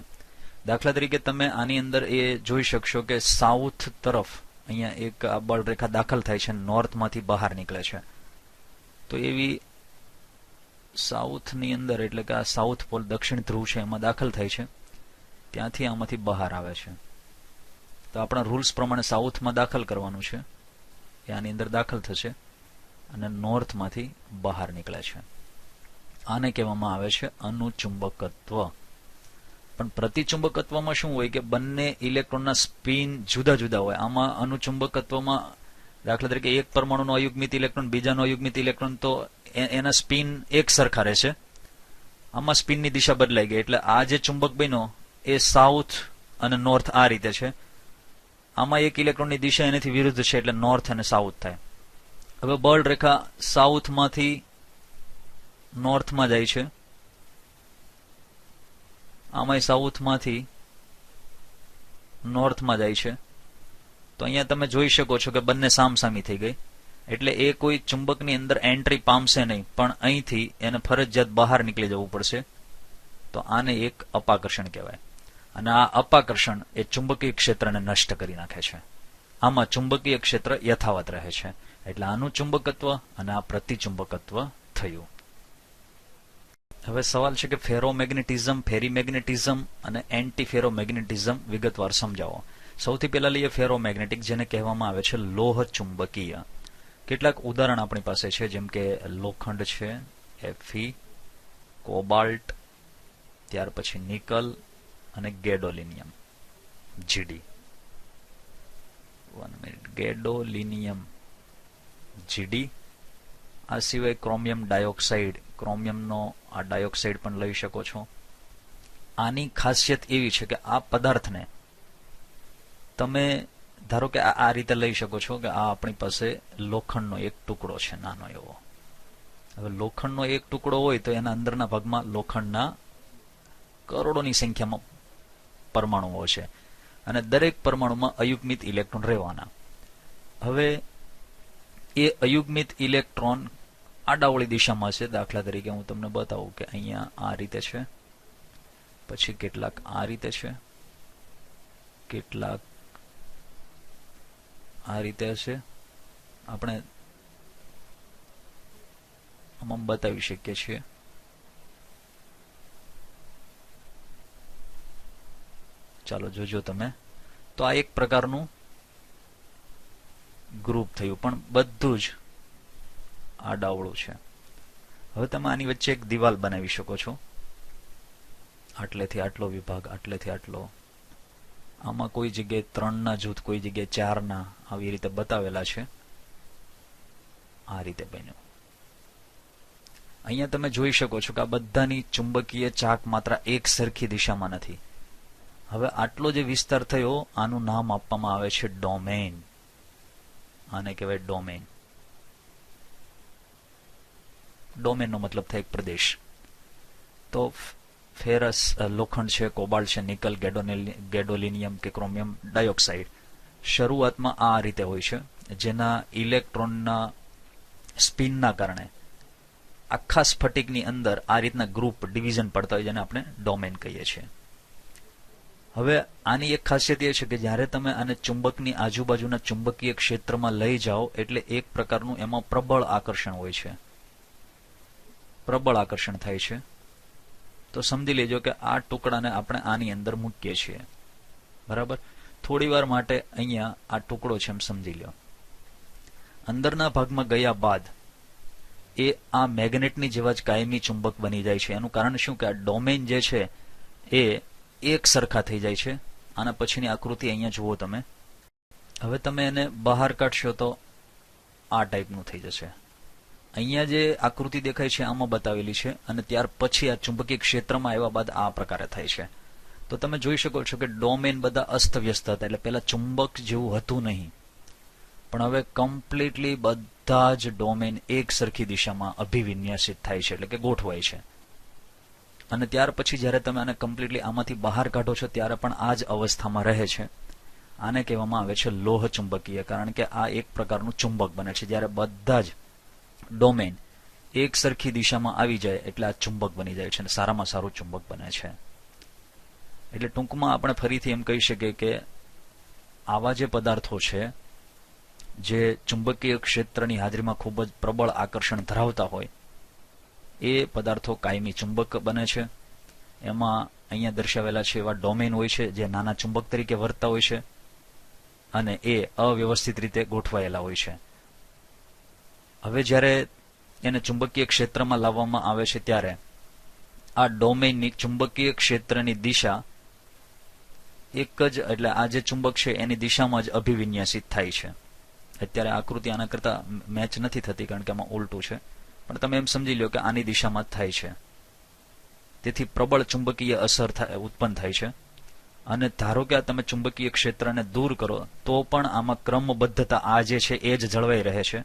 દાખલા તરીકે તમે આની અંદર એ જોઈ શકશો કે સાઉથ તરફ અહીંયા એક બળરેખા દાખલ થાય છે, નોર્થમાંથી બહાર નીકળે છે. તો એવી સાઉથની અંદર એટલે કે આ સાઉથ પોલ દક્ષિણ ધ્રુવ છે એમાં દાખલ થાય છે, ત્યાંથી આમાંથી બહાર આવે છે. તો આપણા રૂલ્સ પ્રમાણે સાઉથમાં દાખલ કરવાનું છે, એ આની અંદર દાખલ થશે અને નોર્થમાંથી બહાર નીકળે છે. આને કહેવામાં આવે છે અનુચુંબકત્વ. પણ પ્રતિચુંબકત્વમાં શું હોય કે બંને ઇલેક્ટ્રોનના સ્પિન જુદા જુદા હોય. આમાં અનુચુંબકત્વમાં દાખલા તરીકે એક પરમાણુનો અયુગ્મિત ઇલેક્ટ્રોન બીજાનો અયુગ્મિત ઇલેક્ટ્રોન તો એના સ્પિન એક સરખા રહેશે. આમાં સ્પિનની દિશા બદલાઈ ગઈ એટલે આ જે ચુંબક બન્યો એ સાઉથ અને નોર્થ આ રીતે છે. આમાં એક ઇલેક્ટ્રોનની દિશા એનાથી વિરુદ્ધ છે એટલે નોર્થ અને સાઉથ થાય. હવે બળ રેખા સાઉથમાંથી નોર્થમાં જાય છે, આમાંય સાઉથમાંથી નોર્થમાં જાય છે. તો અહીંયા તમે જોઈ શકો છો કે બંને સામસામી થઈ ગઈ એટલે એ કોઈ ચુંબકની અંદર એન્ટ્રી પામશે નહીં, પણ અહીંથી એને ફરજિયાત બહાર નીકળી જવું પડશે. તો આને એક અપાકર્ષણ કહેવાય અને આ અપાકર્ષણ એ ચુંબકીય ક્ષેત્રને નષ્ટ કરી નાખે છે. આમાં ચુંબકીય ક્ષેત્ર યથાવત રહે છે. એટલે આનું ચુંબકત્વ અને આ પ્રતિચુંબકત્વ થયું. હવે સવાલ છે કે ફેરોમેગ્નેટિઝમ, ફેરીમેગ્નેટિઝમ અને એન્ટી ફેરોમેગ્નેટિઝમ વિગતવાર સમજાવો. સૌથી પહેલા લઈએ ફેરોમેગ્નેટિક, જેને કહેવામાં આવે છે લોહ ચુંબકીય. કેટલાક ઉદાહરણ આપણી પાસે છે, જેમ કે લોખંડ છે Fe, કોબાલ્ટ, ત્યાર પછી નિકલ અને ગેડોલિનિયમ Gd. ગેડોલિનિયમ Gd. આ સિવાય ક્રોમિયમ ડાયોક્સાઇડ, ક્રોમિયમનો આ ડાયોક્સાઇડ પણ લઈ શકો છો. આની ખાસિયત એવી છે કે આ પદાર્થને તમે ધારો કે આ રીતે લઈ શકો છો કે આ આપણી પાસે લોખંડનો એક ટુકડો છે નાનો એવો. હવે લોખંડનો એક ટુકડો હોય તો એના અંદરના ભાગમાં લોખંડના કરોડોની સંખ્યામાં પરમાણુઓ છે અને દરેક પરમાણુમાં અયુગ્મિત ઇલેક્ટ્રોન રહેવાના. હવે એ અયુગ્મિત ઇલેક્ટ્રોન આડાવળી દિશામાં છે. દાખલા તરીકે હું તમને બતાવું કે અહીંયા આ રીતે છે, પછી કેટલાક આ રીતે છે, કેટલાક આ રીતે હશે. આપણે આમાં બતાવી શકીએ છીએ. ચાલો જોજો તમે. તો આ એક પ્રકારનું ગ્રુપ થયું, પણ બધું જ આડાવળું છે. હવે તમે આની વચ્ચે એક દિવાલ બનાવી શકો છો. આટલેથી આટલો વિભાગ, આટલેથી આટલો. આમાં કોઈ જગ્યાએ 3 ના જૂથ, કોઈ જગ્યાએ 4 ના, આવી રીતે બતાવેલા છે. આ રીતે બન્યું. અહીંયા તમે જોઈ શકો છો કે આ બધાની ચુંબકીય ચાક માત્ર એક સરખી દિશામાં નથી. હવે આટલો જે વિસ્તાર થયો, આનું નામ આપવામાં આવે છે ડોમેન. આને કહેવાય ડોમેન. ડોમેનનો મતલબ થાય એક પ્રદેશ. તો ફેરસ, લોખંડ છે, કોબાલ્ટ છે, નિકલ, ગેડોલિનિયમ કે ક્રોમિયમ ડાયોક્સાઇડ શરૂઆતમાં આ રીતે હોય છે, જેના ઇલેક્ટ્રોનના સ્પિનના કારણે આખા સ્ફટિકની અંદર આ રીતના ગ્રુપ, ડિવિઝન પડતા હોય, જેને આપણે ડોમેન કહીએ છીએ. હવે આની એક ખાસિયત એ છે કે જ્યારે તમે આને ચુંબકની આજુબાજુના ચુંબકીય ક્ષેત્રમાં લઈ જાઓ એટલે એક પ્રકારનું એમાં પ્રબળ આકર્ષણ હોય છે. પ્રબળ આકર્ષણ થાય છે. તો સમજી લેજો કે આ ટુકડાને આપણે આની અંદર મૂકીએ છીએ. બરાબર. થોડી વાર માટે અહીંયા આ ટુકડો છે એમ સમજી લો. અંદરના ભાગમાં ગયા બાદ એ આ મેગ્નેટની જેવા જ કાયમી ચુંબક બની જાય છે. એનું કારણ શું કે આ ડોમેન જે છે એ એક સરખા થઈ જાય છે. આના પછીની આકૃતિ અહીંયા જુઓ તમે. હવે તમે એને બહાર કાઢશો તો આ ટાઈપનું થઈ જશે. અહીંયા જે આકૃતિ દેખાય છે આમાં બતાવેલી છે, અને ત્યાર પછી આ ચુંબકીય ક્ષેત્રમાં આવ્યા બાદ આ પ્રકારે થાય છે. તો તમે જોઈ શકો છો કે ડોમેન બધા અસ્તવ્યસ્ત હતા. એટલે પેલા ચુંબક જેવું હતું નહીં, પણ હવે કમ્પ્લીટલી બધા જ ડોમેન એક સરખી દિશામાં અભિવિન્યાસિત થાય છે, એટલે કે ગોઠવાય છે. અને ત્યાર પછી જ્યારે તમે આને કમ્પ્લીટલી આમાંથી બહાર કાઢો છો ત્યારે પણ આ જ અવસ્થામાં રહે છે. આને કહેવામાં આવે છે લોહ ચુંબકીય, કારણ કે આ એક પ્રકારનું ચુંબક બને છે. જ્યારે બધા જ ડોમેન એક સરખી દિશામાં આવી જાય એટલે આ ચુંબક બની જાય છે, અને સારામાં સારું ચુંબક બને છે. એટલે ટૂંકમાં આપણે ફરીથી એમ કહી શકીએ કે આવા જે પદાર્થો છે જે ચુંબકીય ક્ષેત્રની હાજરીમાં ખૂબ જ પ્રબળ આકર્ષણ ધરાવતા હોય, એ પદાર્થો કાયમી ચુંબક બને છે. એમાં અહીંયા દર્શાવેલા છે એવા ડોમેન હોય છે જે નાના ચુંબક તરીકે વર્તતા હોય છે, અને એ અવ્યવસ્થિત રીતે ગોઠવાયેલા હોય છે. હવે જ્યારે એને ચુંબકીય ક્ષેત્રમાં લાવવામાં આવે છે ત્યારે આ ડોમેનની ચુંબકીય ક્ષેત્રની દિશા એક જ, એટલે આ જે ચુંબક છે એની દિશામાં જ અભિવિન્યાસિત થાય છે. અત્યારે આકૃતિ આના કરતા મેચ નથી થતી કારણ કે આમાં ઉલટું છે, પણ તમે એમ સમજી લો કે આની દિશામાં જ થાય છે. તેથી પ્રબળ ચુંબકીય અસર ઉત્પન્ન થાય છે. અને ધારો કે તમે ચુંબકીય ક્ષેત્રને દૂર કરો તો પણ આમાં ક્રમબદ્ધતા આ જે છે એ જ જળવાઈ રહે છે.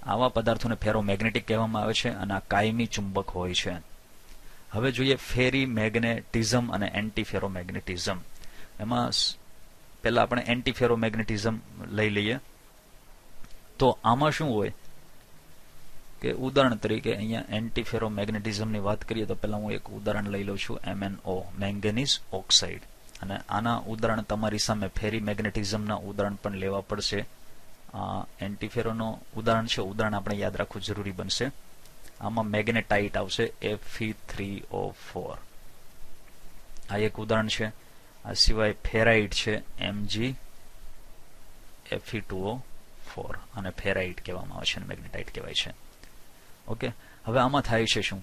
આવા પદાર્થોને ફેરોમેગ્નેટિક કહેવામાં આવે છે, અને આ કાયમી ચુંબક હોય છે. હવે જોઈએ ફેરી મેગ્નેટિઝમ અને એન્ટી ફેરોમેગ્નેટિઝમ. એમાં પહેલા આપણે એન્ટી ફેરોમેગ્નેટિઝમ લઈ લઈએ. તો આમાં શું હોય કે ઉદાહરણ તરીકે અહીંયા એન્ટી ફેરોમેગ્નેટિઝમની વાત કરીએ તો પહેલા હું એક ઉદાહરણ લઈ લઉં છું, MnO, મેંગેનીઝ ઓક્સાઇડ. અને આના ઉદાહરણ તમારી સામે ફેરી મેગ્નેટિઝમના ઉદાહરણ પણ લેવા પડશે. એન્ટીફેરોનો ઉદાહરણ છે, ઉદાહરણ આપણે યાદ રાખવું જરૂરી બનશે. આમાં મેગ્નેટાઇટ આવશે, Fe3O4. આ એક ઉદાહરણ છે. આ સિવાય ફેરાઇટ છે, Mg Fe2O4, અને ફેરાઇટ કહેવામાં આવે છે અને મેગ્નેટાઇટ કહેવાય છે. ઓકે. હવે આમાં થાય છે શું?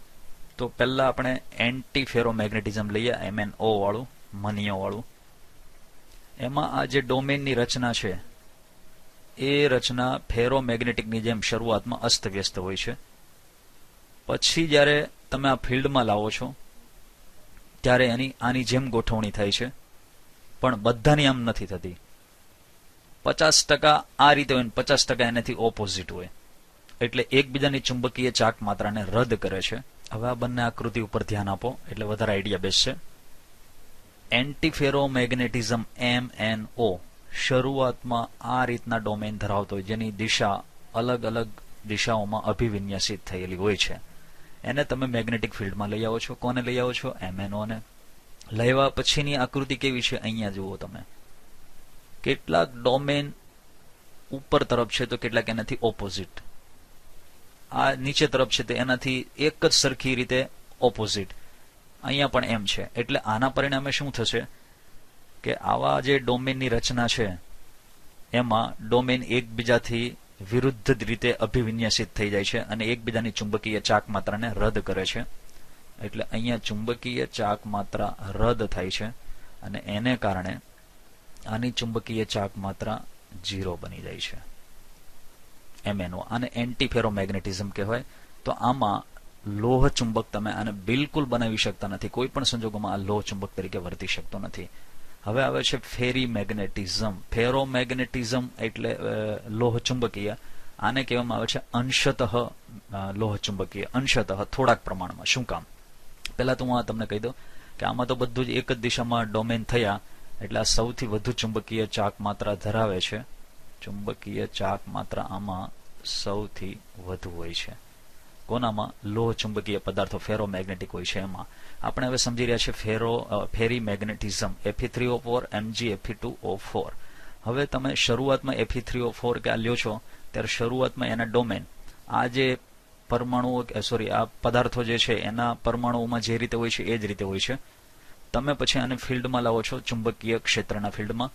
તો પહેલા આપણે એન્ટી ફેરોમેગ્નેટિઝમ લઈએ, MnO વાળું, મનીઓ વાળું. એમાં આ જે ડોમેનની રચના છે એ રચના ફેરોમેગ્નેટિકની જેમ શરૂઆતમાં અસ્તવ્યસ્ત હોય છે. પછી જ્યારે તમે આ ફિલ્ડમાં લાવો છો ત્યારે આની જેમ ગોઠવણી થાય છે, પણ બધાની આમ નથી થતી. 50% આ રીતે હોય, 50% એનાથી ઓપોઝિટ હોય, એટલે એકબીજાની ચુંબકીય ચાક માત્રાને રદ કરે છે. હવે આ બંને આકૃતિ ઉપર ધ્યાન આપો એટલે વધારે આઈડિયા બેસશે. એન્ટીફેરોમેગ્નેટિઝમ MNO શરૂઆતમાં આ રીતના ડોમેન ધરાવતો હોય જેની દિશા અલગ અલગ દિશાઓમાં અભિવિન્યાસિત થયેલી હોય છે, એને તમે મેગ્નેટિક ફિલ્ડમાં લઈ આવો છો. કોને લઈ આવો છો? MNO ને. લઈ આવ્યા પછીની આકૃતિ કેવી છે અહીંયા જુઓ તમે. કેટલાક ડોમેન ઉપર તરફ છે તો કેટલાક એનાથી ઓપોઝિટ. આ નીચે તરફ છે તે એનાથી એક જ સરખી રીતે ઓપોઝિટ. અહીંયા પણ એમ છે. એટલે આના પરિણામે શું થશે કે આવા જે ડોમેનની રચના છે એમાં ડોમેન એકબીજાથી વિરુદ્ધ રીતે અભિવિન્યાસિત થઈ જાય છે અને એકબીજાની ચુંબકીય ચાક માત્રાને રદ કરે છે. એટલે અહીંયા ચુંબકીય ચાક માત્રા રદ થાય છે અને એને કારણે આની ચુંબકીય ચાક માત્રા 0 બની જાય છે. MNO આને એન્ટીફેરોમેગ્નેટિઝમ કહેવાય. તો આમાં લોહ ચુંબક તમે આને બિલકુલ બનાવી શકતા નથી. કોઈ પણ સંજોગોમાં આ લોહ ચુંબક તરીકે વર્તી શકતો નથી. હવે આવે છે ફેરીમેગ્નેટિઝમ. ફેરોમેગ્નેટિઝમ એટલે લોહ ચુંબકીય. આને કહેવામાં આવે છે અંશતઃ લોહ ચુંબકીય. અંશતઃ થોડાક પ્રમાણમાં. શું કામ? પહેલા તો હું તમને કહી દઉં કે આમાં તો બધું જ એક જ દિશામાં ડોમેન થયા એટલે આ સૌથી વધુ ચુંબકીય ચાક માત્રા ધરાવે છે. ચુંબકીય ચાક માત્રા આમાં સૌથી વધુ હોય છે. કોનામાં? લોહ ચુંબકીય પદાર્થો ફેરોમેગ્નેટિક હોય છે એમાં. આપણે હવે સમજી રહ્યા છીએ ફેરીમેગ્નેટિઝમ. Fe3O4 Mg Fe2O4. હવે તમે શરૂઆતમાં Fe3O4 કે આ લ્યો છો ત્યારે શરૂઆતમાં એના ડોમેન આ જે પરમાણુઓ આ પદાર્થો જે છે એના પરમાણુઓમાં જે રીતે હોય છે એ જ રીતે હોય છે. તમે પછી આને ફિલ્ડમાં લાવો છો, ચુંબકીય ક્ષેત્રના ફિલ્ડમાં.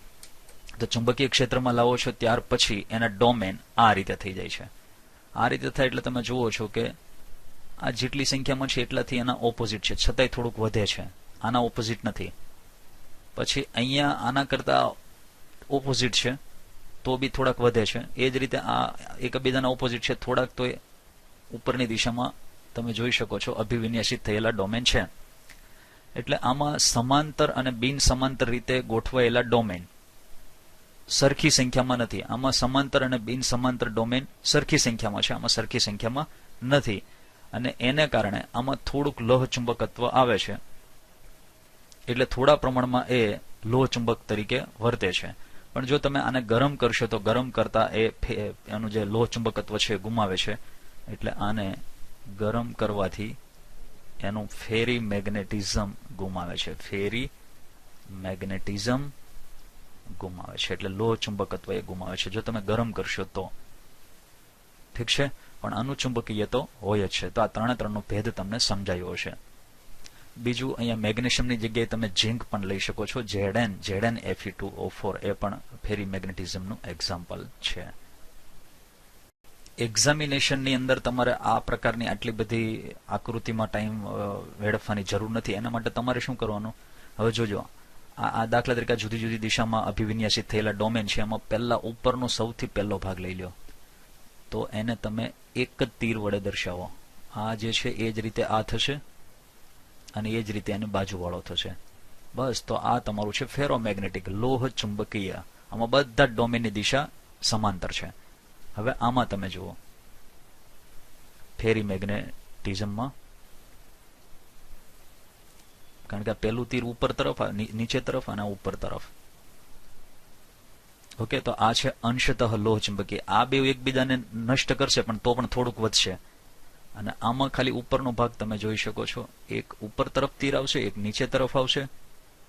તો ચુંબકીય ક્ષેત્રમાં લાવો છો ત્યાર પછી એના ડોમેન આ રીતે થઈ જાય છે. આ રીતે થાય એટલે તમે જુઓ છો કે આ જેટલી સંખ્યામાં છે એટલાથી એના ઓપોઝિટ છે, છતાંય થોડુંક વધે છે. આના ઓપોઝિટ નથી. પછી અહીંયા આના કરતા ઓપોઝિટ છે તો બી થોડાક વધે છે. એ જ રીતે આ એકબીજાના ઓપોઝિટ છે, થોડાક તો ઉપરની દિશામાં તમે જોઈ શકો છો અભિવિન્યાસિત થયેલા ડોમેન છે. એટલે આમાં સમાંતર અને બિન સમાંતર રીતે ગોઠવાયેલા ડોમેન સરખી સંખ્યામાં નથી. આમાં સમાંતર અને બિન સમાંતર ડોમેન સરખી સંખ્યામાં છે, આમાં સરખી સંખ્યામાં નથી. અને એને કારણે આમાં થોડુંક લોહ ચુંબકત્વ આવે છે. એટલે થોડા પ્રમાણમાં એ લોહ ચુંબક તરીકે વર્તે છે. પણ જો તમે આને ગરમ કરશો તો ગરમ કરતા એનું જે લોહ ચુંબકત્વ છે ગુમાવે છે. એટલે આને ગરમ કરવાથી એનું ફેરીમેગ્નેટિઝમ ગુમાવે છે. ફેરીમેગ્નેટિઝમ ગુમાવે છે એટલે લોહ ચુંબકત્વ એ ગુમાવે છે જો તમે ગરમ કરશો તો. ઠીક છે, પણ આનું ચુંબકીય તો હોય જ છે. તો આ ત્રણનો ભેદ તમને સમજાયો હશે. બીજું અહીંયા મેગ્નેશિયમની જગ્યાએ તમે ઝિંક પણ લઈ શકો છો. Zn Fe2O4 એ પણ ફેરીમેગ્નેટિઝમનું એક્ઝામ્પલ છે. એક્ઝામિનેશનની અંદર તમારે આ પ્રકારની આટલી બધી આકૃતિમાં ટાઈમ વેડફવાની જરૂર નથી. એના માટે તમારે શું કરવાનું? હવે જોજો, આ દાખલા તરીકે જુદી જુદી દિશામાં અભિવિન્યાસિત થયેલા ડોમેન છે. એમાં પહેલા ઉપરનો સૌથી પહેલો ભાગ લઈ લો તો એને તમે એક જ તીર વડે દર્શાવો. આ જે છે એ જ રીતે આ થશે અને એ જ રીતે એની બાજુવાળો થશે. બસ, તો આ તમારું છે ફેરોમેગ્નેટિક લોહ ચુંબકીય. આમાં બધા જ ડોમેનની દિશા સમાંતર છે. હવે આમાં તમે જુઓ ફેરીમેગ્નેટિઝમમાં, કારણ કે પહેલું તીર ઉપર તરફ, નીચે તરફ અને ઉપર તરફ. ઓકે, તો આ છે અંશતઃ લોહ ચુંબકીય. આ બે એકબીજાને નષ્ટ કરશે પણ તો પણ થોડુંક વધશે. અને આમાં ખાલી ઉપરનો ભાગ તમે જોઈ શકો છો. એક ઉપર તરફ તીર આવશે, એક નીચે તરફ આવશે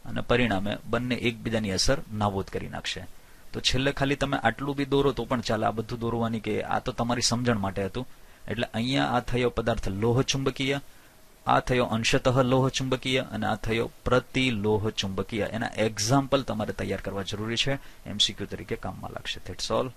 અને પરિણામે બંને એકબીજાની અસર નાબૂદ કરી નાખશે. તો છેલ્લે ખાલી તમે આટલું બી દોરો તો પણ ચાલે. આ બધું દોરવાની કે આ તો તમારી સમજણ માટે હતું. એટલે અહીંયા આ થયો પદાર્થ લોહ ચુંબકીય, આ થયો અંશતઃ લોહ ચુંબકીય અને આ થયો પ્રતિલોહ ચુંબકીય. એના એક્ઝામ્પલ તમારે તૈયાર કરવા જરૂરી છે. MCQ તરીકે કામમાં લાગશે. That's all.